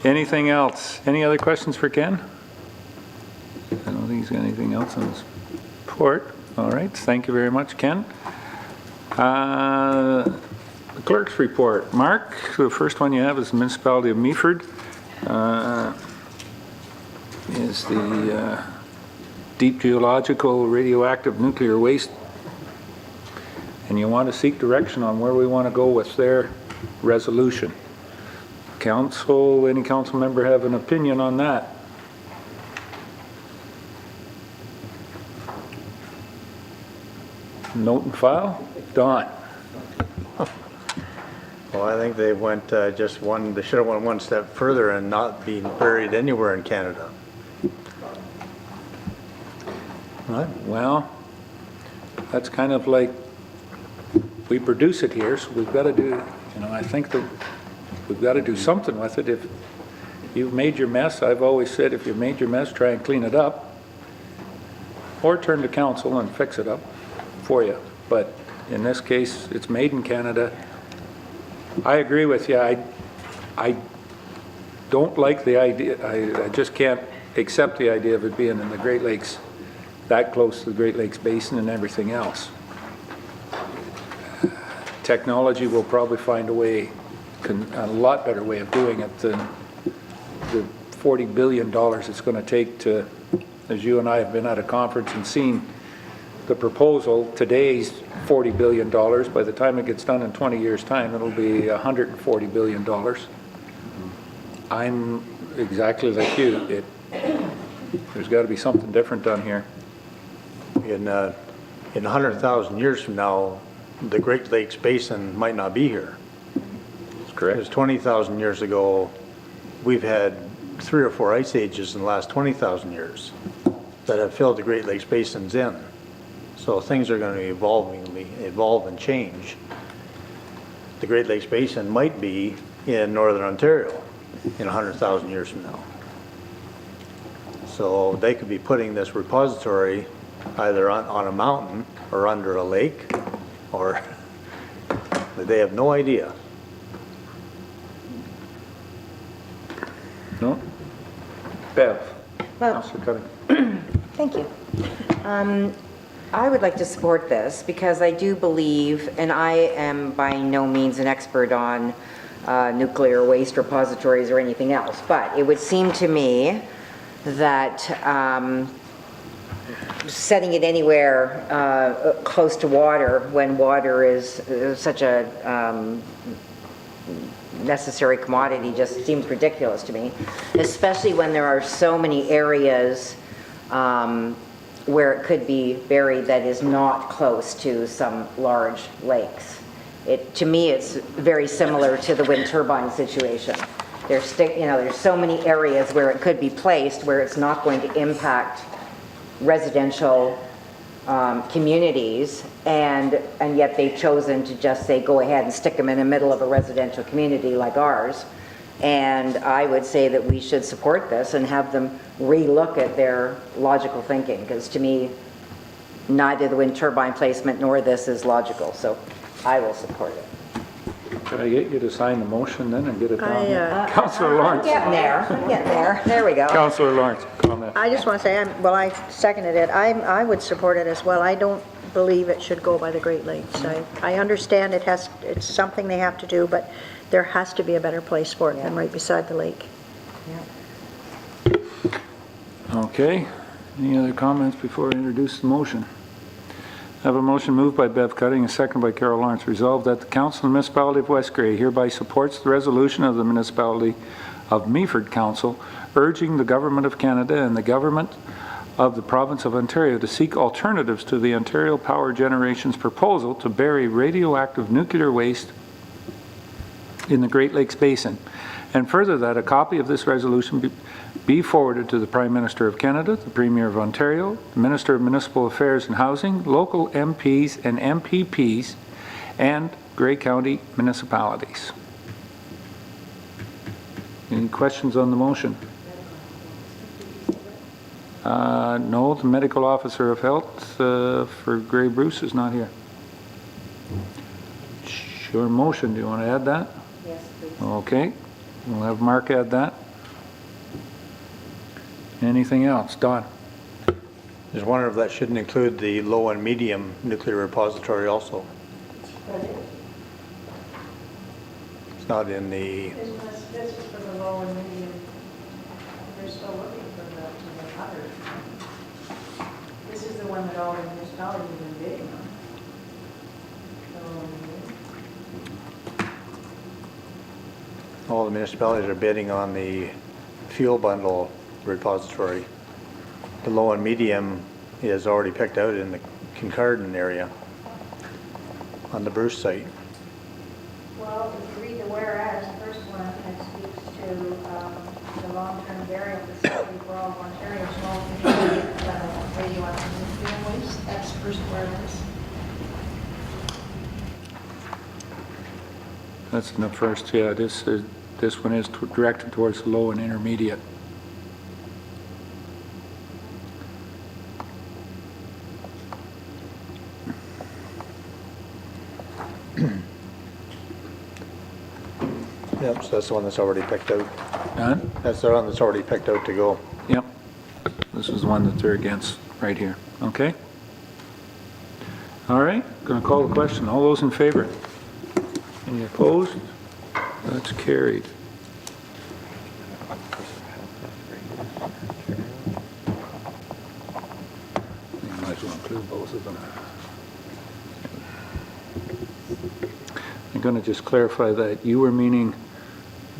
Speaker 1: Anything else? Any other questions for Ken? I don't think he's got anything else on his report. All right, thank you very much, Ken. The clerk's report. Mark, the first one you have is the Municipality of Meaford. Is the deep geological radioactive nuclear waste, and you want to seek direction on where we want to go with their resolution. Council, any council member have an opinion on that? Note and file. Don.
Speaker 8: Well, I think they went they should have went one step further and not being buried anywhere in Canada.
Speaker 1: Well, that's kind of like, we produce it here, so we've got to do, I think that we've got to do something with it. If you've made your mess, I've always said, if you've made your mess, try and clean it up, or turn to council and fix it up for you. But in this case, it's made in Canada. I agree with you. I don't like the idea. I just can't accept the idea of it being in the Great Lakes, that close to the Great Lakes Basin and everything else. Technology will probably find a way, a lot better way of doing it than the $40 billion it's going to take to, as you and I have been at a conference and seen the proposal, today's $40 billion, by the time it gets done in 20 years' time, it'll be $140 billion. I'm exactly like you. There's got to be something different done here.
Speaker 8: In 100,000 years from now, the Great Lakes Basin might not be here.
Speaker 1: That's correct.
Speaker 8: Because 20,000 years ago, we've had 3 or 4 ice ages in the last 20,000 years that have filled the Great Lakes basins in. So things are going to evolve and change. The Great Lakes Basin might be in Northern Ontario in 100,000 years from now. So they could be putting this repository either on a mountain or under a lake, or they have no idea.
Speaker 1: No? Bev?
Speaker 11: Well,
Speaker 1: Councillor Cutting.
Speaker 11: thank you. I would like to support this because I do believe, and I am by no means an expert on nuclear waste repositories or anything else, but it would seem to me that setting it anywhere close to water when water is such a necessary commodity just seems ridiculous to me, especially when there are so many areas where it could be buried that is not close to some large lakes. To me, it's very similar to the wind turbine situation. There's so many areas where it could be placed where it's not going to impact residential communities, and yet they've chosen to just say, go ahead and stick them in the middle of a residential community like ours. And I would say that we should support this and have them re-look at their logical thinking, because to me, neither the wind turbine placement nor this is logical, so I will support it.
Speaker 1: Can I get you to sign the motion then and get it down? Councillor Lawrence.
Speaker 11: I'm getting there. There we go.
Speaker 1: Councillor Lawrence, comment.
Speaker 2: I just want to say, I seconded it. I would support it as well. I don't believe it should go by the Great Lakes. I understand it's something they have to do, but there has to be a better place for it than right beside the lake.
Speaker 1: Okay. Any other comments before I introduce the motion? I have a motion moved by Bev Cutting and seconded by Carol Lawrence. Resolved that the Council of the Municipality of West Grey hereby supports the resolution of the Municipality of Meaford Council urging the Government of Canada and the Government of the Province of Ontario to seek alternatives to the Ontario Power Generation's proposal to bury radioactive nuclear waste in the Great Lakes Basin, and further that a copy of this resolution be forwarded to the Prime Minister of Canada, the Premier of Ontario, the Minister of Municipal Affairs and Housing, local MPs and MPPs, and Grey County municipalities. Any questions on the motion? No, the Medical Officer of Health for Grey Bruce is not here. Your motion, do you want to add that?
Speaker 11: Yes, please.
Speaker 1: Okay, we'll have Mark add that. Anything else? Don?
Speaker 8: Just wonder if that shouldn't include the low and medium nuclear repository also. It's not in the...
Speaker 2: This is for the low and medium. They're still looking for the other. This is the one that all the municipalities have been bidding on.
Speaker 8: All the municipalities are bidding on the fuel bundle repository. The low and medium is already picked out in the Kincardine area on the Bruce site.
Speaker 2: Well, if you read the whereas, the first one, it speaks to the long-term burial facility for all of Ontario's small radioactive nuclear waste. That's the first whereas.
Speaker 1: That's in the first, yeah, this one is directed towards the low and intermediate.
Speaker 8: Yep, so that's the one that's already picked out.
Speaker 1: Huh?
Speaker 8: That's the one that's already picked out to go.
Speaker 1: Yep. This is the one that they're against right here. Okay? All right, going to call the question. All those in favor? Any opposed? That's carried. You might as well include both of them. I'm going to just clarify that you were meaning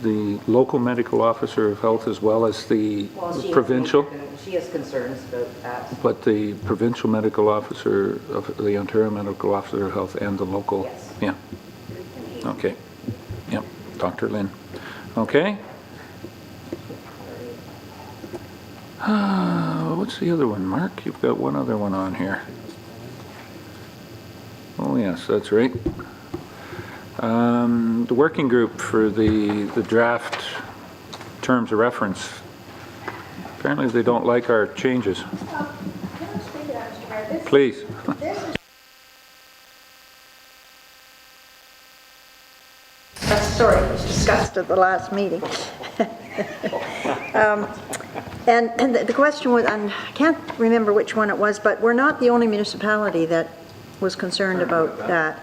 Speaker 1: the local medical officer of health as well as the provincial?
Speaker 11: She has concerns about that.
Speaker 1: But the provincial medical officer of the Ontario Medical Officer of Health and the local?
Speaker 11: Yes.
Speaker 1: Yeah. Okay. Yep. Dr. Lynn. Okay. What's the other one, Mark? You've got one other one on here. Oh, yes, that's right. The working group for the draft terms of reference. Apparently they don't like our changes.
Speaker 2: Can I speak to that, Mr. Mayor?
Speaker 1: Please.
Speaker 2: Sorry, it was discussed at the last meeting. And the question was, and I can't remember which one it was, but we're not the only municipality that was concerned about that.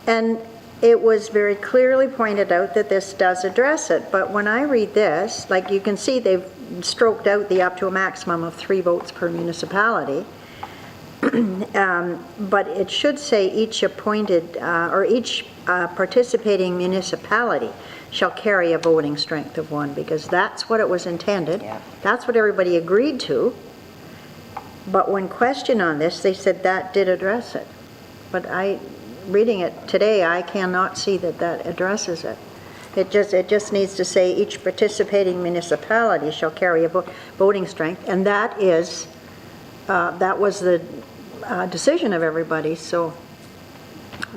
Speaker 2: And it was very clearly pointed out that this does address it. But when I read this, like you can see, they've stroked out the up to a maximum of 3 votes per municipality. But it should say each appointed or each participating municipality shall carry a voting strength of 1, because that's what it was intended.
Speaker 11: Yeah.
Speaker 2: That's what everybody agreed to. But when questioned on this, they said that did address it. But reading it today, I cannot see that that addresses it. It just needs to say each participating municipality shall carry a voting strength, and that is that was the decision of everybody. So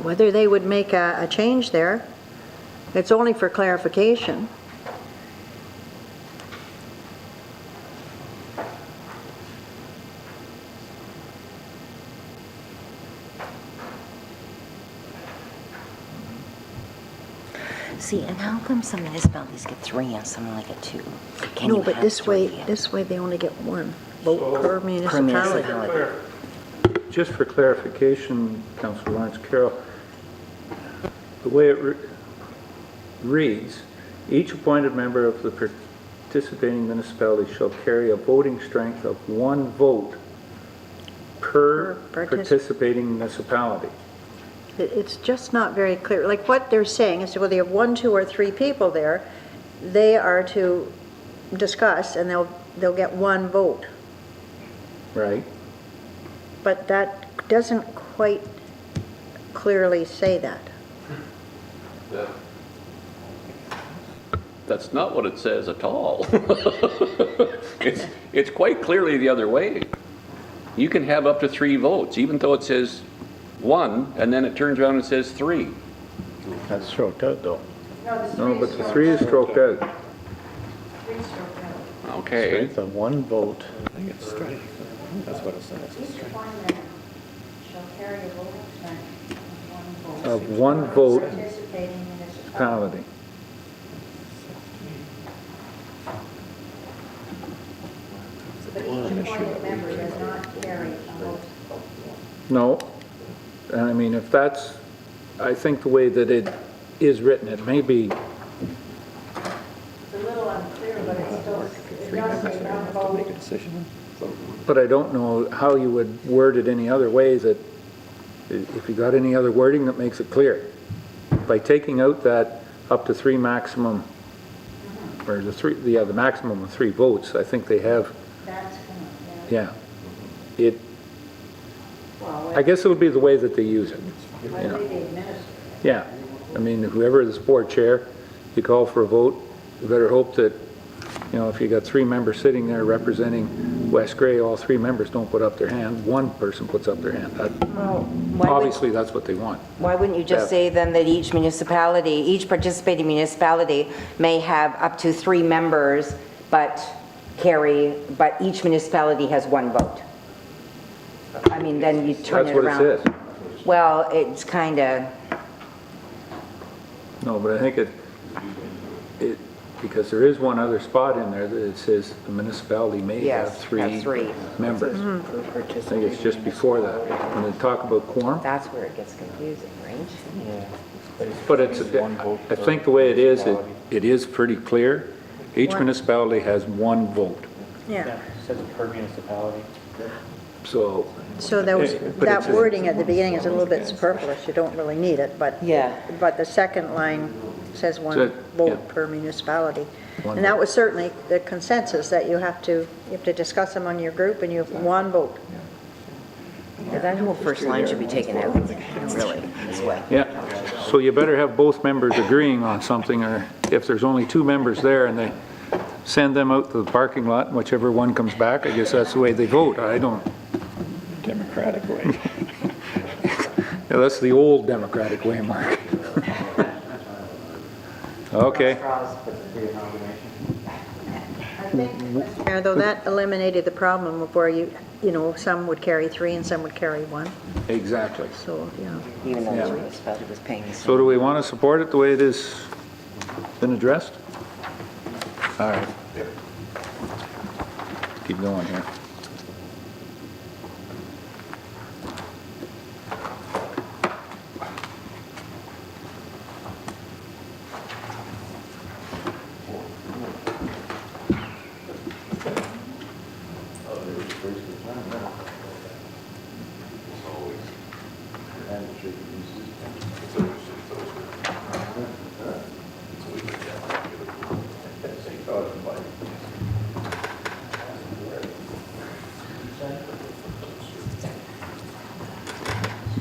Speaker 2: whether they would make a change there, it's only for clarification.
Speaker 11: See, and how come some municipalities get 3 and some only get 2? Can
Speaker 2: No,
Speaker 11: you
Speaker 2: but
Speaker 11: have
Speaker 2: this
Speaker 11: 3?
Speaker 2: way they only get 1 vote per municipality.
Speaker 1: Just for clarification, Councillor Lawrence Carroll, the way it reads, each appointed member of the participating municipality shall carry a voting strength of 1 vote per participating municipality.
Speaker 2: It's just not very clear. Like what they're saying is whether you have 1, 2, or 3 people there, they are to discuss and they'll get 1 vote.
Speaker 1: Right.
Speaker 2: But that doesn't quite clearly say that.
Speaker 5: That's not what it says at all. It's quite clearly the other way. You can have up to 3 votes, even though it says 1, and then it turns around and says 3.
Speaker 8: That's stroked out, though.
Speaker 1: No, but the 3 is stroked out.
Speaker 5: Okay.
Speaker 8: Strength of 1 vote.
Speaker 15: I think it's straight. That's what it says.
Speaker 2: Each appointment shall carry a voting strength
Speaker 1: Of 1 vote
Speaker 2: participating
Speaker 1: municipality.
Speaker 2: But each appointed member does not carry a vote.
Speaker 1: No. I mean, if that's, I think the way that it is written, it may be,
Speaker 2: It's a little unclear, but it's still, it
Speaker 15: 3
Speaker 2: does
Speaker 15: members
Speaker 2: say
Speaker 15: there
Speaker 2: 1
Speaker 15: have to make a
Speaker 2: vote.
Speaker 15: decision.
Speaker 1: but I don't know how you would word it any other way, that if you got any other wording that makes it clear. By taking out that up to 3 maximum, or the maximum of 3 votes, I think they have,
Speaker 2: That's,
Speaker 1: yeah. It,
Speaker 2: well,
Speaker 1: I guess it'll be the way that they use it. you
Speaker 2: whether
Speaker 1: know.
Speaker 2: they be administered.
Speaker 1: Yeah, I mean, whoever is the board chair, you call for a vote, you better hope that, you know, if you got 3 members sitting there representing West Grey, all 3 members don't put up their hand, 1 person puts up their hand. Obviously, that's what they want.
Speaker 11: Why wouldn't you just say then that each municipality, each participating municipality may have up to 3 members, but each municipality has 1 vote? I mean, then you turn it around.
Speaker 1: That's what it says.
Speaker 11: Well, it's kind of,
Speaker 1: No, but I think it, because there is one other spot in there that it says the municipality may have
Speaker 11: yes,
Speaker 1: 3
Speaker 11: have 3
Speaker 1: members. I think it's just before that, when they talk about quorum.
Speaker 11: That's where it gets confusing, right?
Speaker 1: But it's, I think the way it is, it is pretty clear. Each municipality has 1 vote.
Speaker 2: Yeah.
Speaker 9: It says per municipality.
Speaker 1: So,
Speaker 2: So that wording at the beginning is a little bit superfluous. You don't really need it, but but the second line says 1 vote per municipality. And that was certainly the consensus, that you have to discuss among your group and you have 1 vote.
Speaker 11: Yeah, that whole first line should be taken out, really, as well.
Speaker 1: yeah, so you better have both members agreeing on something, or if there's only 2 members there and send them out to the parking lot, and whichever one comes back, I guess that's the way they vote. I don't,
Speaker 15: Democratic way.
Speaker 1: yeah, that's the old democratic way, Mark. Okay.
Speaker 2: Mayor, though that eliminated the problem of where you know, some would carry 3 and some would carry 1.
Speaker 1: Exactly.
Speaker 2: So, yeah.
Speaker 11: Even though
Speaker 1: Yeah.
Speaker 11: the municipality was paying the same.
Speaker 1: So do we want to support it the way it is been addressed? All right. Keep going here.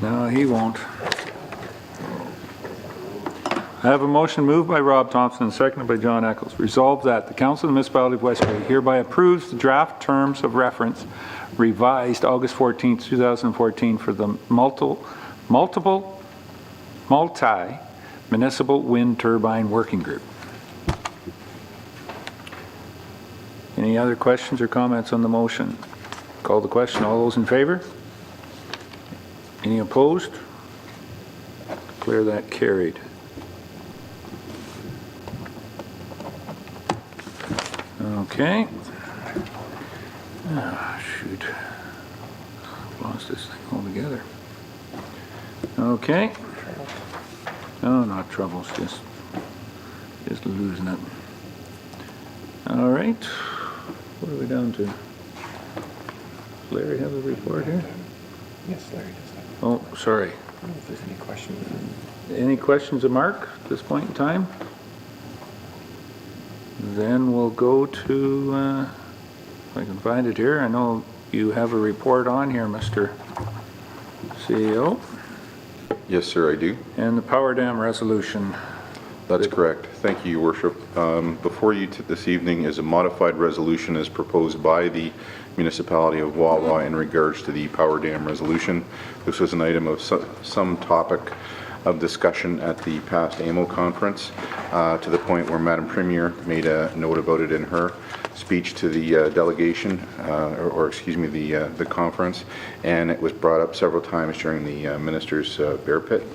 Speaker 1: No, he won't. I have a motion moved by Rob Thompson, seconded by John Eccles. Resolved that the Council of the Municipality of West Grey hereby approves the draft terms of reference revised August 14, 2014 for the multi-municipal wind turbine working group. Any other questions or comments on the motion? Call the question. All those in favor? Any opposed? Declare that carried. Okay. Ah, shoot. Lost this thing altogether. Okay. No, not troubles, just losing it. All right. What are we down to? Does Larry have a report here?
Speaker 15: Yes, Larry does that.
Speaker 1: Oh, sorry.
Speaker 15: I don't know if there's any questions.
Speaker 1: Any questions of Mark at this point in time? Then we'll go to, if I can find it here. I know you have a report on here, Mr. CEO.
Speaker 16: Yes, sir, I do.
Speaker 1: And the power dam resolution.
Speaker 16: That's correct. Thank you, Your Worship. Before you this evening is a modified resolution as proposed by the Municipality of Wawa in regards to the power dam resolution. This was an item of some topic of discussion at the past AMO conference, to the point where Madam Premier made a note about it in her speech to the delegation, or excuse me, the conference, and it was brought up several times during the minister's bear pit.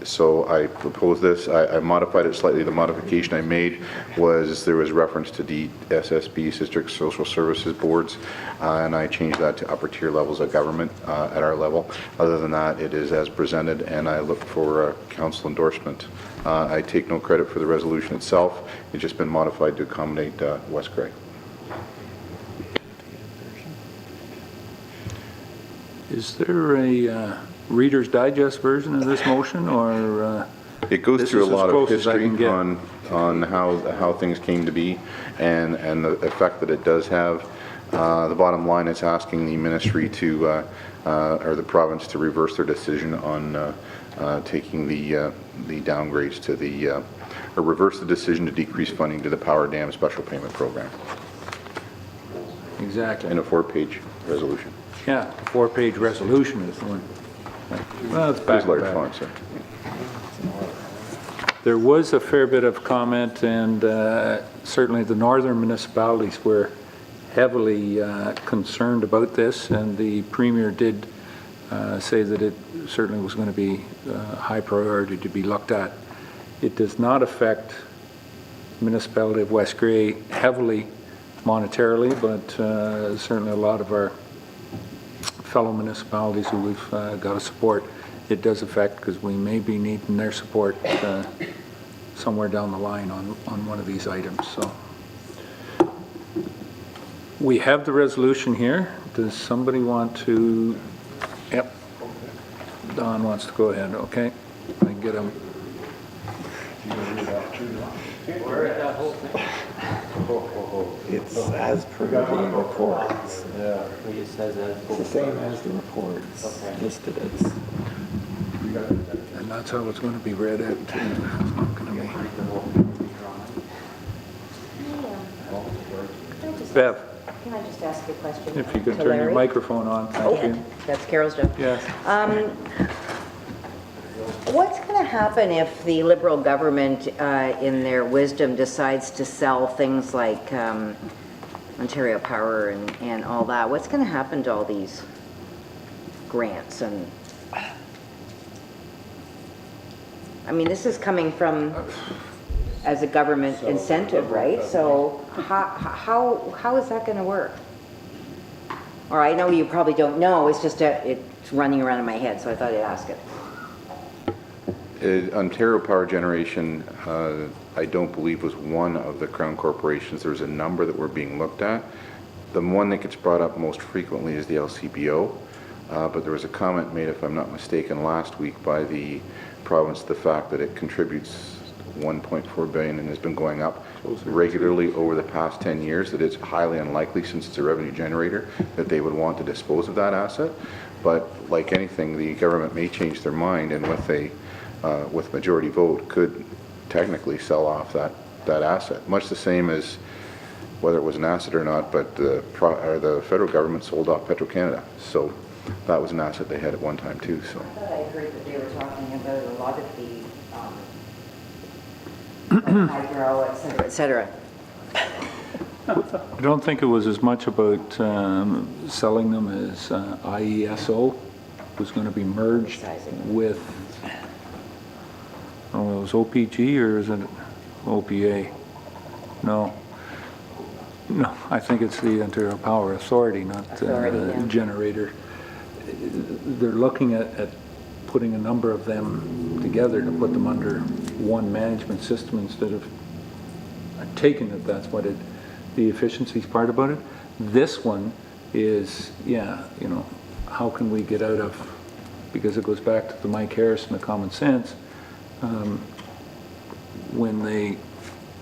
Speaker 16: So I proposed this. I modified it slightly. The modification I made was there was reference to the SSB, District Social Services Boards, and I changed that to upper tier levels of government at our level. Other than that, it is as presented, and I look for council endorsement. I take no credit for the resolution itself. It's just been modified to accommodate West Grey.
Speaker 1: Is there a Reader's Digest version of this motion, or
Speaker 16: it goes
Speaker 1: this
Speaker 16: through
Speaker 1: is
Speaker 16: a lot
Speaker 1: as
Speaker 16: of
Speaker 1: close as I
Speaker 16: history
Speaker 1: can get?
Speaker 16: on how things came to be, and the effect that it does have. The bottom line is asking the ministry to or the province to reverse their decision on taking the downgrades to the or reverse the decision to decrease funding to the power dam special payment program.
Speaker 1: Exactly.
Speaker 16: In a 4-page resolution.
Speaker 1: Yeah, 4-page resolution is the one. Well, it's back.
Speaker 16: Large font, sir.
Speaker 1: There was a fair bit of comment, and certainly the northern municipalities were heavily concerned about this, and the Premier did say that it certainly was going to be high priority to be looked at. It does not affect the municipality of West Grey heavily monetarily, but certainly a lot of our fellow municipalities who we've got to support, it does affect, because we may be needing their support somewhere down the line on one of these items. So we have the resolution here. Does somebody want to? Yep. Don wants to go ahead. Okay. I can get him.
Speaker 15: It's as per the reports. Yeah. It's the same as the reports listed as.
Speaker 1: And that's how it's going to be read out too. It's not going to be. Bev,
Speaker 11: Can I just ask you a question?
Speaker 1: if you could
Speaker 11: to
Speaker 1: turn your
Speaker 11: Larry?
Speaker 1: microphone on, thank you.
Speaker 11: That's Carol's job.
Speaker 1: Yes.
Speaker 11: What's going to happen if the Liberal government, in their wisdom, decides to sell things like Ontario Power and all that? What's going to happen to all these grants? And I mean, this is coming from as a government incentive, right? So how is that going to work? Or I know you probably don't know. It's just it's running around in my head, so I thought I'd ask it.
Speaker 16: Ontario Power Generation, I don't believe was one of the Crown corporations. There's a number that were being looked at. The one that gets brought up most frequently is the LCBO, but there was a comment made, if I'm not mistaken, last week by the province, the fact that it contributes 1.4 billion and has been going up regularly over the past 10 years, that it's highly unlikely, since it's a revenue generator, that they would want to dispose of that asset. But like anything, the government may change their mind, and with majority vote could technically sell off that asset, much the same as whether it was an asset or not, but the federal government sold off Petro-Canada, so that was an asset they had at one time too. So
Speaker 11: I thought I heard that they were talking about a lot of the hydro, et cetera.
Speaker 1: I don't think it was as much about selling them as IESO was going to be merged with, it was OPG or is it OPA? No, I think it's the Ontario Power Authority, not the generator. They're looking at putting a number of them together to put them under one management system instead of taking it. That's what the efficiency's part about it. This one is, how can we get out of, because it goes back to the Mike Harris and the common sense, when they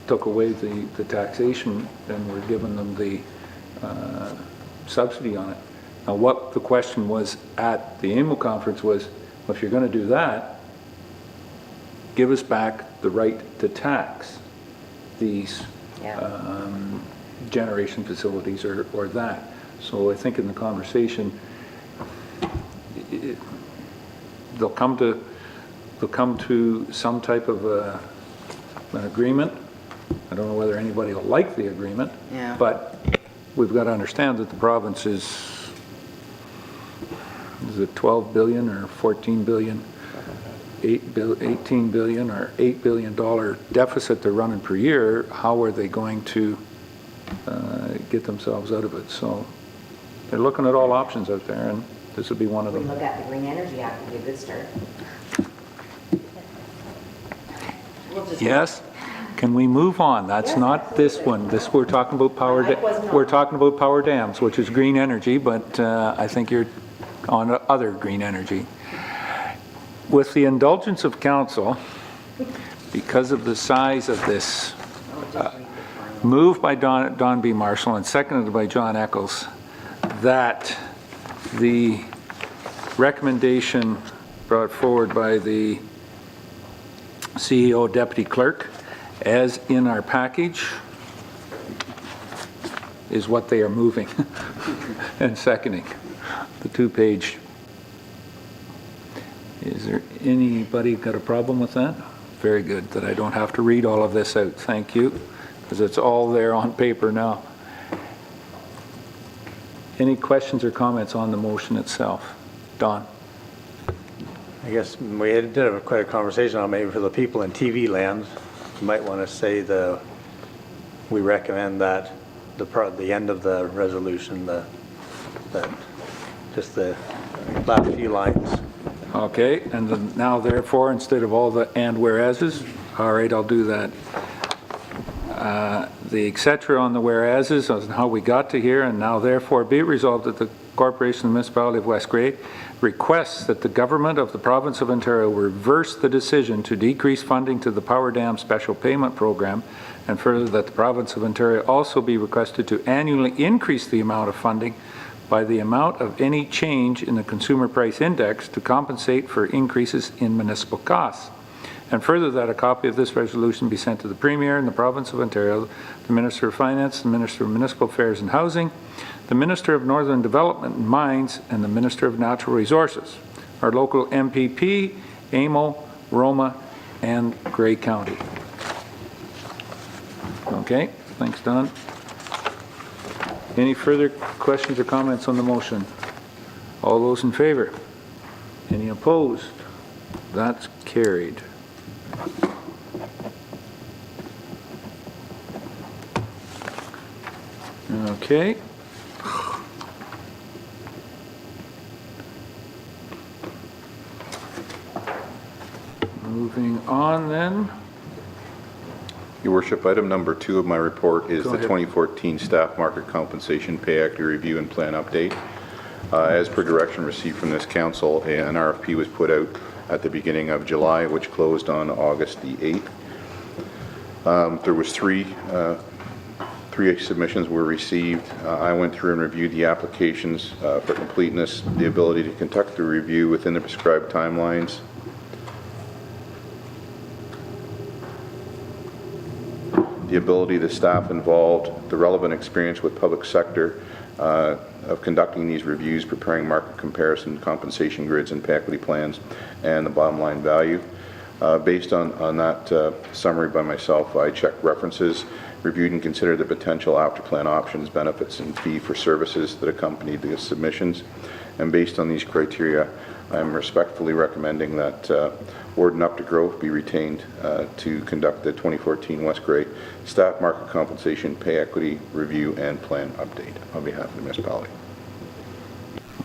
Speaker 1: took away the taxation and were giving them the subsidy on it. Now, what the question was at the AMO conference was, well, if you're going to do that, give us back the right to tax these generation facilities or that. So I think in the conversation, they'll come to some type of an agreement. I don't know whether anybody will like the agreement, but we've got to understand that the province is it 12 billion or 14 billion, 18 billion or $8 billion deficit they're running per year. How are they going to get themselves out of it? So they're looking at all options out there, and this would be one of them.
Speaker 11: We look at the Green Energy Act would be a good start.
Speaker 1: Yes. Can we move on? That's not this one. We're talking about we're talking about power dams, which is green energy, but I think you're on other green energy. With the indulgence of council, because of the size of this, moved by Don B. Marshall and seconded by John Eccles, that the recommendation brought forward by the CEO Deputy Clerk, as in our package, is what they are moving and seconding, the 2-page. Is there anybody got a problem with that? Very good, that I don't have to read all of this out. Thank you, because it's all there on paper now. Any questions or comments on the motion itself? Don?
Speaker 8: I guess we did have quite a conversation on maybe for the people in TV land. You might want to say we recommend that the end of the resolution, just the last few lines.
Speaker 1: Okay, and then now therefore, instead of all the and whereases, all right, I'll do that. The et cetera on the whereases on how we got to here, and now therefore be it resolved that the Corporation of the Municipality of West Grey requests that the government of the province of Ontario reverse the decision to decrease funding to the Power Dam Special Payment Program, and further that the province of Ontario also be requested to annually increase the amount of funding by the amount of any change in the Consumer Price Index to compensate for increases in municipal costs. And further, that a copy of this resolution be sent to the Premier in the Province of Ontario, the Minister of Finance, the Minister of Municipal Affairs and Housing, the Minister of Northern Development and Mines, and the Minister of Natural Resources, our local MPP, Amo, Roma, and Grey County. Okay, thanks, Don. Any further questions or comments on the motion? All those in favor? Any opposed? That's carried. Okay. Moving on then.
Speaker 16: Your Worship, item number 2 of my report is
Speaker 1: Go
Speaker 16: the
Speaker 1: ahead.
Speaker 16: 2014 Staff Market Compensation Pay Equity Review and Plan Update. As per direction received from this council, an RFP was put out at the beginning of July, which closed on August the 8th. There was three submissions were received. I went through and reviewed the applications for completeness, the ability to conduct the review within the prescribed timelines, the ability of the staff involved, the relevant experience with public sector of conducting these reviews, preparing market comparison, compensation grids and pay equity plans, and the bottom line value. Based on that summary by myself, I checked references, reviewed and considered the potential after-plan options, benefits, and fee for services that accompanied the submissions. And based on these criteria, I'm respectfully recommending that Warden Updegrove be retained to conduct the 2014 West Grey Staff Market Compensation Pay Equity Review and Plan Update on behalf of the municipality.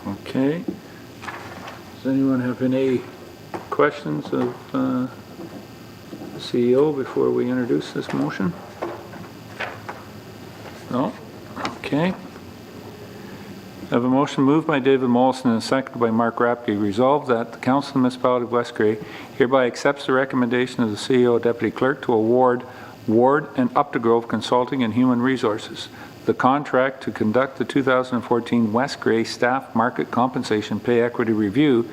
Speaker 1: Okay. Does anyone have any questions of the CEO before we introduce this motion? No? Okay. I have a motion moved by David Mollison and seconded by Mark Rapke. Resolved that the Council of the Municipality of West Grey hereby accepts the recommendation of the CEO Deputy Clerk to award Ward and Updegrove Consulting and Human Resources the contract to conduct the 2014 West Grey Staff Market Compensation Pay Equity Review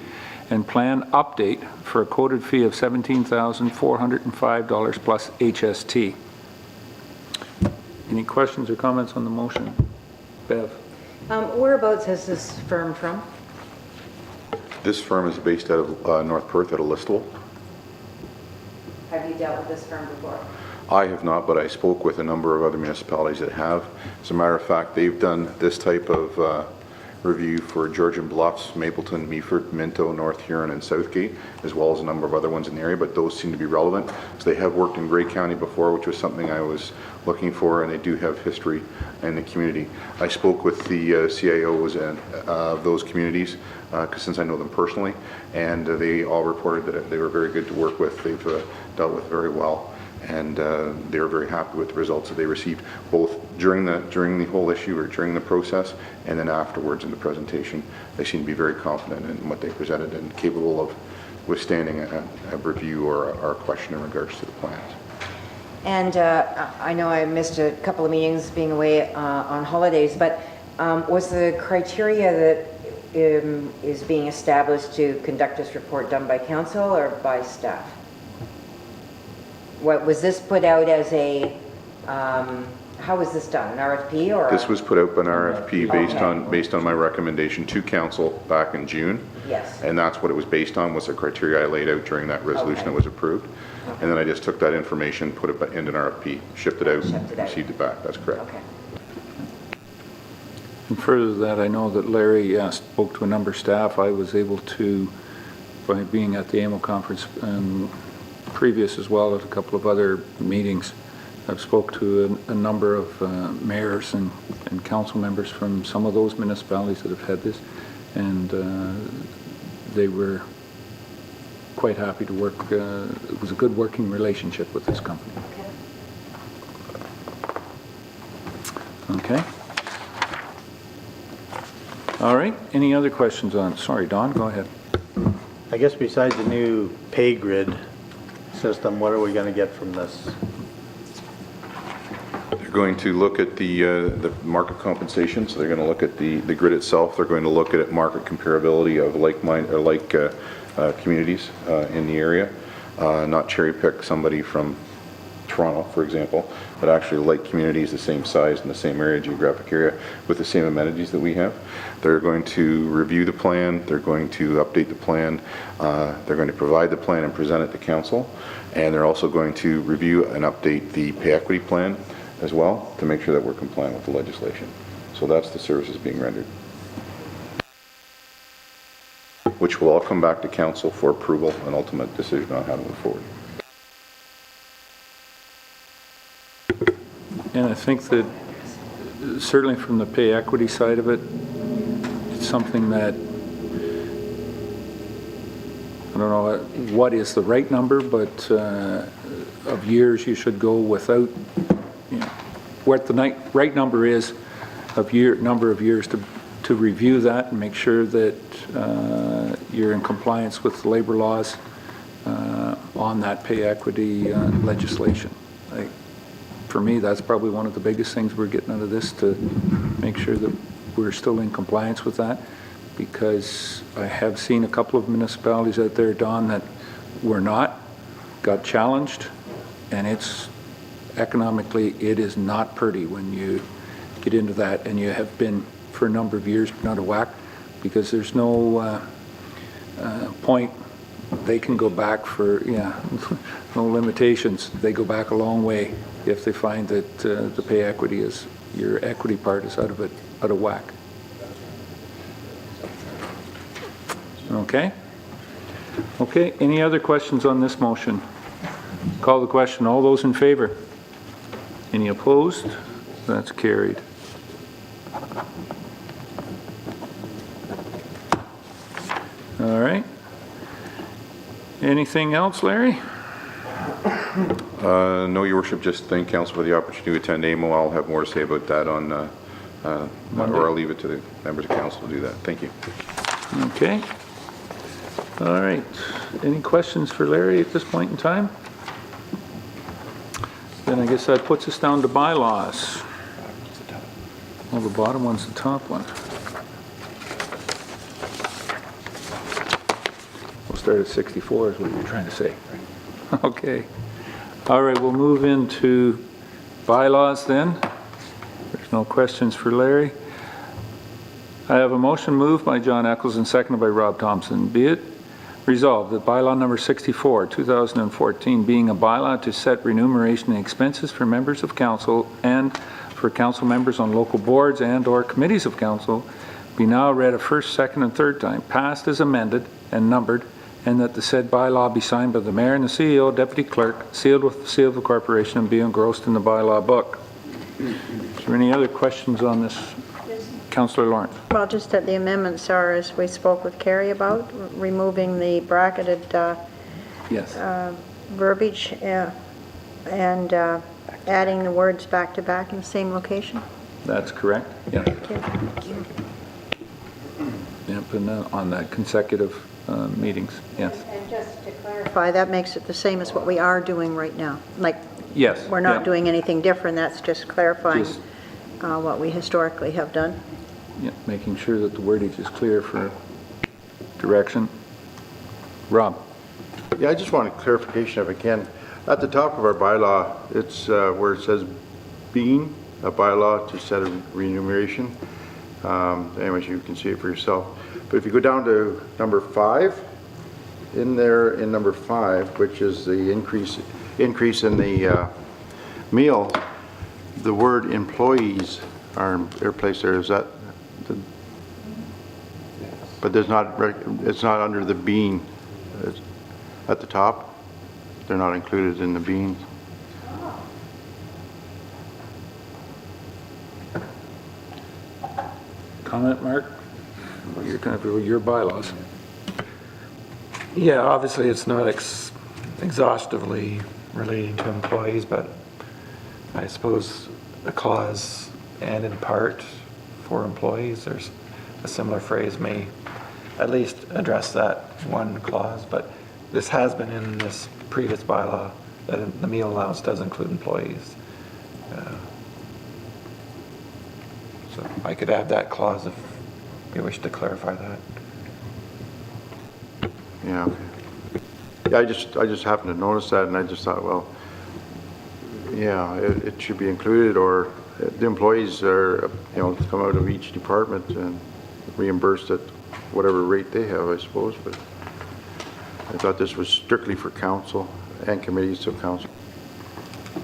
Speaker 1: and Plan Update for a quoted fee of $17,405 plus HST. Any questions or comments on the motion? Bev?
Speaker 11: Whereabouts is this firm from?
Speaker 16: This firm is based out of North Perth at a Listowel.
Speaker 11: Have you dealt with this firm before?
Speaker 16: I have not, but I spoke with a number of other municipalities that have. As a matter of fact, they've done this type of review for Georgian Bluffs, Mapleton, Meaford, Minto, North Huron, and Southgate, as well as a number of other ones in the area, but those seem to be relevant. So they have worked in Grey County before, which was something I was looking for, and they do have history in the community. I spoke with the CIOs of those communities, since I know them personally, and they all reported that they were very good to work with. They've dealt with very well, and they were very happy with the results that they received, both during the whole issue or during the process, and then afterwards in the presentation. They seem to be very confident in what they presented and capable of withstanding a review or a question in regards to the plans.
Speaker 11: And I know I missed a couple of meetings being away on holidays, but was the criteria that is being established to conduct this report done by council or by staff? What was this put out as a, how was this done, an RFP or?
Speaker 16: This was put out by an RFP based on my recommendation to council back in June.
Speaker 11: Yes.
Speaker 16: And that's what it was based on, was the criteria I laid out during that resolution that was approved. And then I just took that information, put it in an RFP, shipped it out, received it back. That's correct.
Speaker 11: Okay.
Speaker 1: And further to that, I know that Larry spoke to a number of staff. I was able to, by being at the AMO conference and previous as well at a couple of other meetings, I've spoke to a number of mayors and council members from some of those municipalities that have had this, and they were quite happy to work. It was a good working relationship with this company. Okay. All right. Any other questions on? Sorry, Don, go ahead.
Speaker 8: I guess besides the new pay grid system, what are we going to get from this?
Speaker 16: They're going to look at the market compensation, so they're going to look at the grid itself. They're going to look at market comparability of like communities in the area. not cherry pick somebody from Toronto, for example, but actually like communities the same size in the same area, geographic area, with the same amenities that we have. They're going to review the plan, they're going to update the plan, they're going to provide the plan and present it to council, and they're also going to review and update the pay equity plan as well to make sure that we're compliant with the legislation. So that's the services being rendered, which will all come back to council for approval and ultimate decision on how to move forward.
Speaker 1: And I think that certainly from the pay equity side of it, it's something that, I don't know what is the right number, but of years you should go without, you know, what the right number is of number of years to review that and make sure that you're in compliance with the labor laws on that pay equity legislation. For me, that's probably one of the biggest things we're getting out of this, to make sure that we're still in compliance with that, because I have seen a couple of municipalities out there, Don, that were not, got challenged, and it's economically, it is not pretty when you get into that, and you have been for a number of years out of whack, because there's no point. They can go back for, no limitations. They go back a long way if they find that the pay equity is, your equity part is out of whack. Okay? Okay, any other questions on this motion? Call the question. All those in favor? Any opposed? That's carried. All right. Anything else, Larry?
Speaker 16: No, Your Worship, just thank council for the opportunity to attend AMO. I'll have more to say about that on, or I'll leave it to the members of council to do that. Thank you.
Speaker 1: Okay. All right. Any questions for Larry at this point in time? Then I guess that puts us down to bylaws. Well, the bottom one's the top one. We'll start at 64 is what you're trying to say. Okay. All right, we'll move into bylaws then. There's no questions for Larry. I have a motion moved by John Eccles and seconded by Rob Thompson. Be it resolved that bylaw number 64, 2014, being a bylaw to set remuneration and expenses for members of council and for council members on local boards and or committees of council, be now read a first, second, and third time, passed as amended and numbered, and that the said bylaw be signed by the mayor and the CEO, deputy clerk, sealed with the seal of the corporation, and be engrossed in the bylaw book. Is there any other questions on this? Councillor Lawrence.
Speaker 2: Well, just that the amendments are, as we spoke with Carrie about, removing the bracketed
Speaker 1: Yes.
Speaker 2: verbiage and adding the words back to back in the same location.
Speaker 1: That's correct. Yeah.
Speaker 2: Thank you.
Speaker 1: Yep, and on that consecutive meetings. Yes.
Speaker 2: And just to clarify, that makes it the same as what we are doing right now. Like,
Speaker 1: Yes.
Speaker 2: we're not
Speaker 1: yeah.
Speaker 2: doing anything different. That's just clarifying
Speaker 1: Just-
Speaker 2: what we historically have done.
Speaker 1: Yeah, making sure that the wordage is clear for direction. Rob.
Speaker 3: Yeah, I just want a clarification if I can. At the top of our bylaw, it's where it says being a bylaw to set a remuneration. Anyways, you can see it for yourself. But if you go down to number 5, in there in number 5, which is the increase in the meal, the word employees are placed there. Is that? But there's not. It's not under the being at the top. They're not included in the being.
Speaker 1: Comment, Mark? You're kind of your bylaws.
Speaker 15: Yeah, obviously it's not exhaustively relating to employees, but I suppose a clause and in part for employees, there's a similar phrase may at least address that one clause, but this has been in this previous bylaw that the meal allowance does include employees. So I could add that clause if you wish to clarify that.
Speaker 3: Yeah. Yeah, I just happened to notice that, and I just thought, well, yeah, it should be included, or the employees are, come out of each department and reimbursed at whatever rate they have, I suppose, but I thought this was strictly for council and committees of council.
Speaker 11: I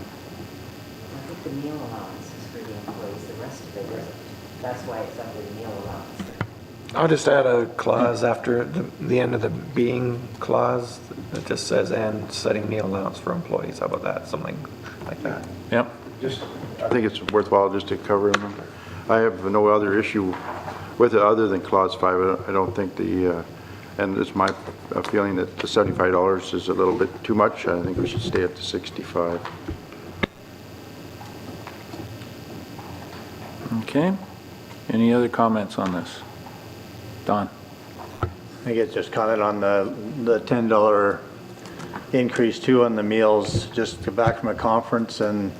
Speaker 11: think the meal allowance is for the employees, the rest of it isn't. That's why it's under the meal allowance.
Speaker 15: I'll just add a clause after the end of the being clause that just says, and setting meal allowance for employees. How about that? Something like that.
Speaker 1: Yep.
Speaker 3: I think it's worthwhile just to cover them. I have no other issue with it other than clause 5. I don't think and it's my feeling that the $75 is a little bit too much. I think we should stay at the 65.
Speaker 1: Okay. Any other comments on this? Don?
Speaker 8: I think it's just comment on the $10 increase too on the meals. Just got back from a conference, and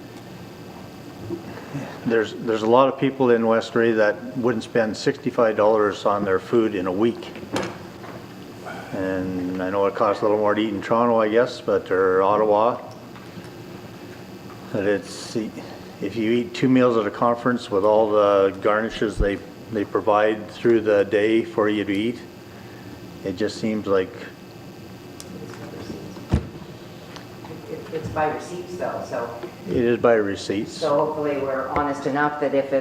Speaker 8: there's a lot of people in West Ray that wouldn't spend $65 on their food in a week. And I know it costs a little more to eat in Toronto, I guess, or Ottawa. But if you eat 2 meals at a conference with all the garnishes they provide through the day for you to eat, it just seems like...
Speaker 11: It's by receipts though, so.
Speaker 8: It is by receipts.
Speaker 11: So hopefully we're honest enough that if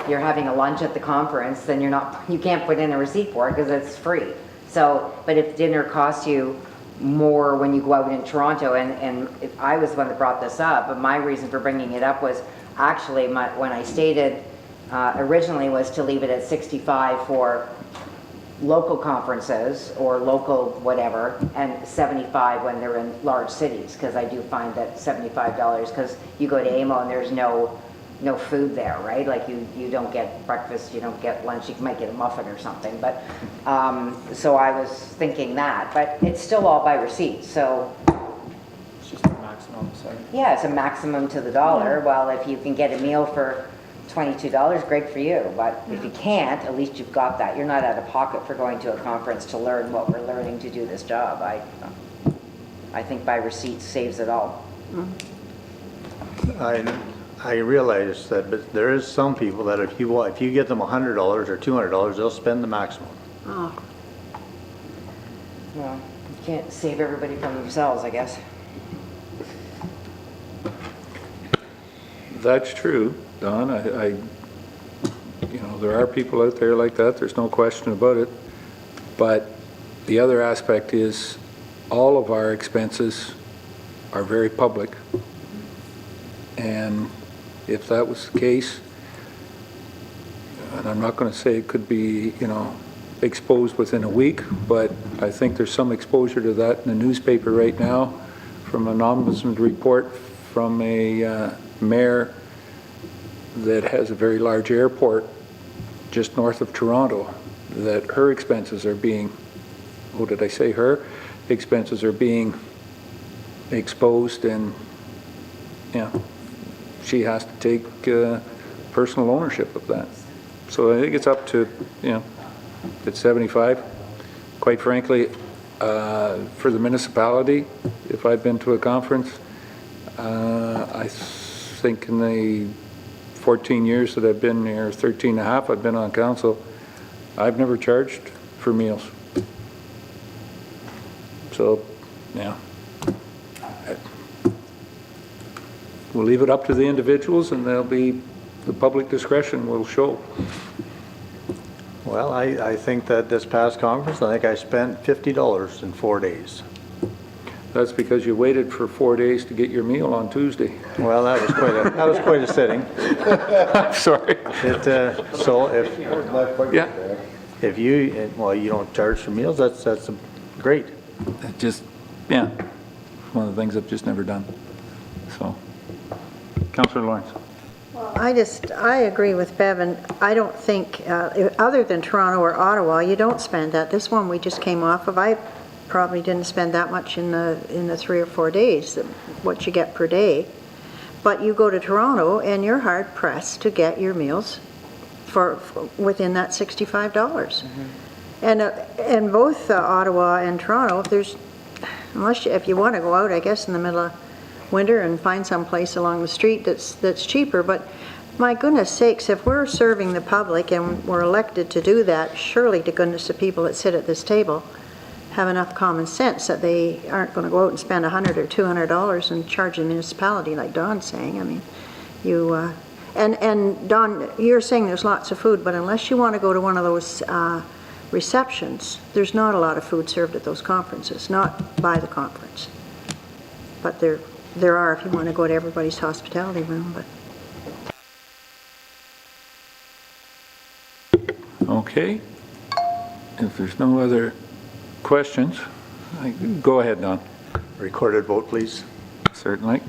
Speaker 11: you're having a lunch at the conference, then you can't put in a receipt for it because it's free. So, but if dinner costs you more when you go out in Toronto, and I was the one that brought this up, but my reason for bringing it up was actually when I stated originally was to leave it at 65 for local conferences or local whatever, and 75 when they're in large cities, because I do find that $75, because you go to AMO and there's no food there, right? Like you don't get breakfast, you don't get lunch, you might get a muffin or something, but so I was thinking that, but it's still all by receipt, so.
Speaker 9: It's just a maximum, sorry.
Speaker 11: Yeah, it's a maximum to the dollar. Well, if you can get a meal for $22, great for you, but if you can't, at least you've got that. You're not out of pocket for going to a conference to learn what we're learning to do this job. I think by receipts saves it all.
Speaker 8: I realize that, but there is some people that if you get them $100 or $200, they'll spend the maximum.
Speaker 11: Oh. Well, you can't save everybody from themselves, I guess.
Speaker 1: That's true, Don. There are people out there like that. There's no question about it. But the other aspect is all of our expenses are very public. And if that was the case, and I'm not going to say it could be, exposed within a week, but I think there's some exposure to that in the newspaper right now from an ombudsman report from a mayor that has a very large airport just north of Toronto, that her expenses are being, her expenses are being exposed, and she has to take personal ownership of that. So I think it's up to, it's 75. Quite frankly, for the municipality, if I've been to a conference, I think in the 14 years that I've been here, 13 and a half I've been on council, I've never charged for meals. So, we'll leave it up to the individuals, and the public discretion will show.
Speaker 8: Well, I think that this past conference, I think I spent $50 in 4 days.
Speaker 1: That's because you waited for 4 days to get your meal on Tuesday.
Speaker 8: Well, that was quite a sitting.
Speaker 1: I'm sorry.
Speaker 8: If you don't charge for meals, that's great.
Speaker 1: One of the things I've just never done. So, Councillor Lawrence.
Speaker 2: Well, I agree with Bevan. I don't think, other than Toronto or Ottawa, you don't spend that. This one we just came off of, I probably didn't spend that much in the 3 or 4 days, what you get per day. But you go to Toronto and you're hard pressed to get your meals for within that $65. Mm-hmm. And both Ottawa and Toronto, unless, if you want to go out, I guess, in the middle of winter and find some place along the street that's cheaper, but my goodness sakes, if we're serving the public and we're elected to do that, surely to goodness the people that sit at this table have enough common sense that they aren't going to go out and spend $100 or $200 and charge the municipality like Don's saying. I mean, you, and Don, you're saying there's lots of food, but unless you want to go to one of those receptions, there's not a lot of food served at those conferences, not by the conference. But there are if you want to go to everybody's hospitality room, but.
Speaker 1: Okay. If there's no other questions, go ahead, Don.
Speaker 8: Recorded vote, please.
Speaker 1: Certainly.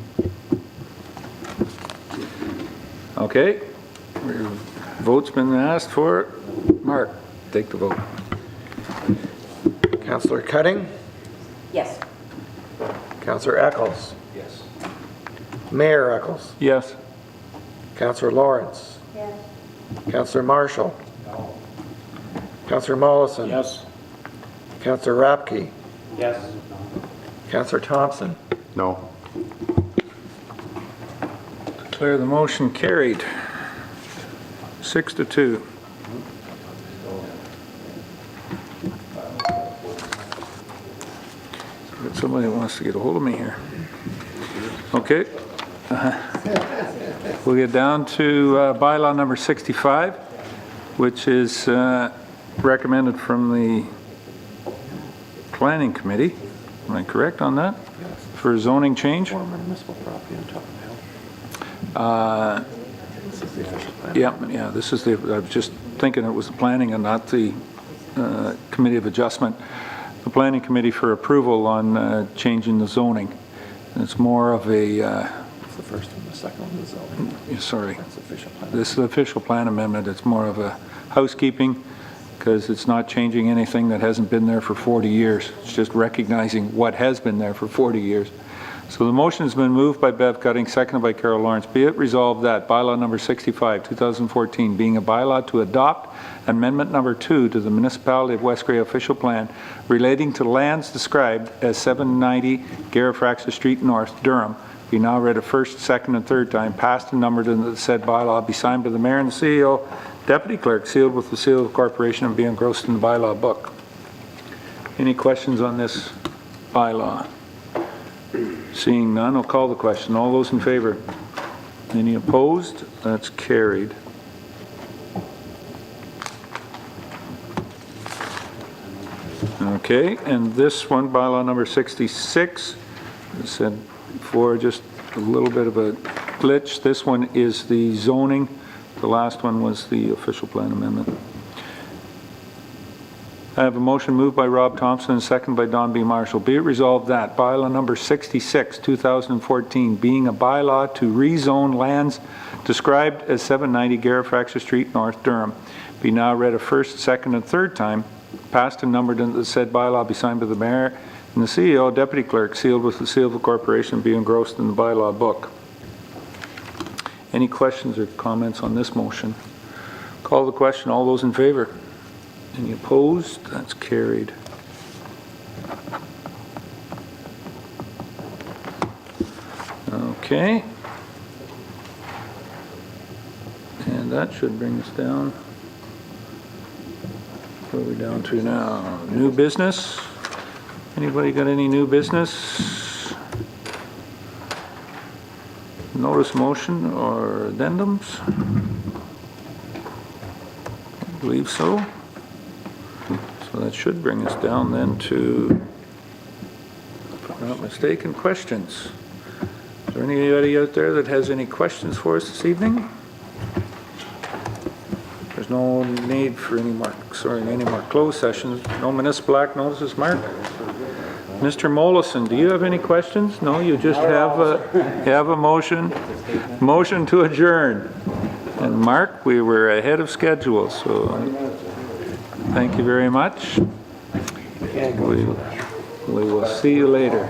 Speaker 1: Okay. Vote's been asked for. Mark, take the vote.
Speaker 15: Councillor Cutting?
Speaker 11: Yes.
Speaker 15: Councillor Eccles?
Speaker 12: Yes.
Speaker 15: Mayor Eccles?
Speaker 1: Yes.
Speaker 15: Councillor Lawrence?
Speaker 2: Yes.
Speaker 15: Councillor Marshall? Councillor Mollison?
Speaker 12: Yes.
Speaker 15: Councillor Rapke?
Speaker 12: Yes.
Speaker 15: Councillor Thompson?
Speaker 3: No.
Speaker 1: Declare the motion carried. 6-2. Got somebody that wants to get a hold of me here. Okay. We'll get down to bylaw number 65, which is recommended from the Planning Committee. Am I correct on that? For zoning change?
Speaker 15: Former municipal property on top of the hill. This is the official plan.
Speaker 1: Yeah, this is the, I was just thinking it was the planning and not the Committee of Adjustment. The Planning Committee for approval on changing the zoning. And it's more of a...
Speaker 15: It's the first one, the second one is zoning.
Speaker 1: Sorry.
Speaker 15: That's the official plan.
Speaker 1: This is the official plan amendment. It's more of a housekeeping because it's not changing anything that hasn't been there for 40 years. It's just recognizing what has been there for 40 years. So the motion has been moved by Bev Cutting, seconded by Carol Lawrence. Be it resolved that bylaw number 65, 2014, being a bylaw to adopt amendment number 2 to the Municipality of West Grey official plan relating to lands described as 790 Garifraxa Street North, Durham, be now read a first, second, and third time, passed and numbered in the said bylaw, be signed by the mayor and the CEO, deputy clerk, sealed with the seal of the corporation, and be engrossed in the bylaw book. Any questions on this bylaw? Seeing none, I'll call the question. All those in favor? Any opposed? That's carried. Okay, and this one, bylaw number 66, I said before, just a little bit of a glitch. This one is the zoning. The last one was the official plan amendment. I have a motion moved by Rob Thompson and seconded by Don B. Marshall. Be it resolved that bylaw number 66, 2014, being a bylaw to rezone lands described as 790 Garifraxa Street North, Durham, be now read a first, second, and third time, passed and numbered into the said bylaw, be signed by the mayor and the CEO, deputy clerk, sealed with the seal of the corporation, be engrossed in the bylaw book. Any questions or comments on this motion? Call the question. All those in favor? Any opposed? That's carried. Okay. And that should bring us down. Where are we down to now? New business? Anybody got any new business? Notice motion or addendums? I believe so. So that should bring us down then to, if I'm not mistaken, questions. Is there anybody out there that has any questions for us this evening? There's no need for any more closed sessions. No municipal act notices, Mark? Mr. Mollison, do you have any questions? No, you just have a motion to adjourn. And Mark, we were ahead of schedule, so thank you very much. We will see you later.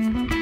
Speaker 2: Thank you.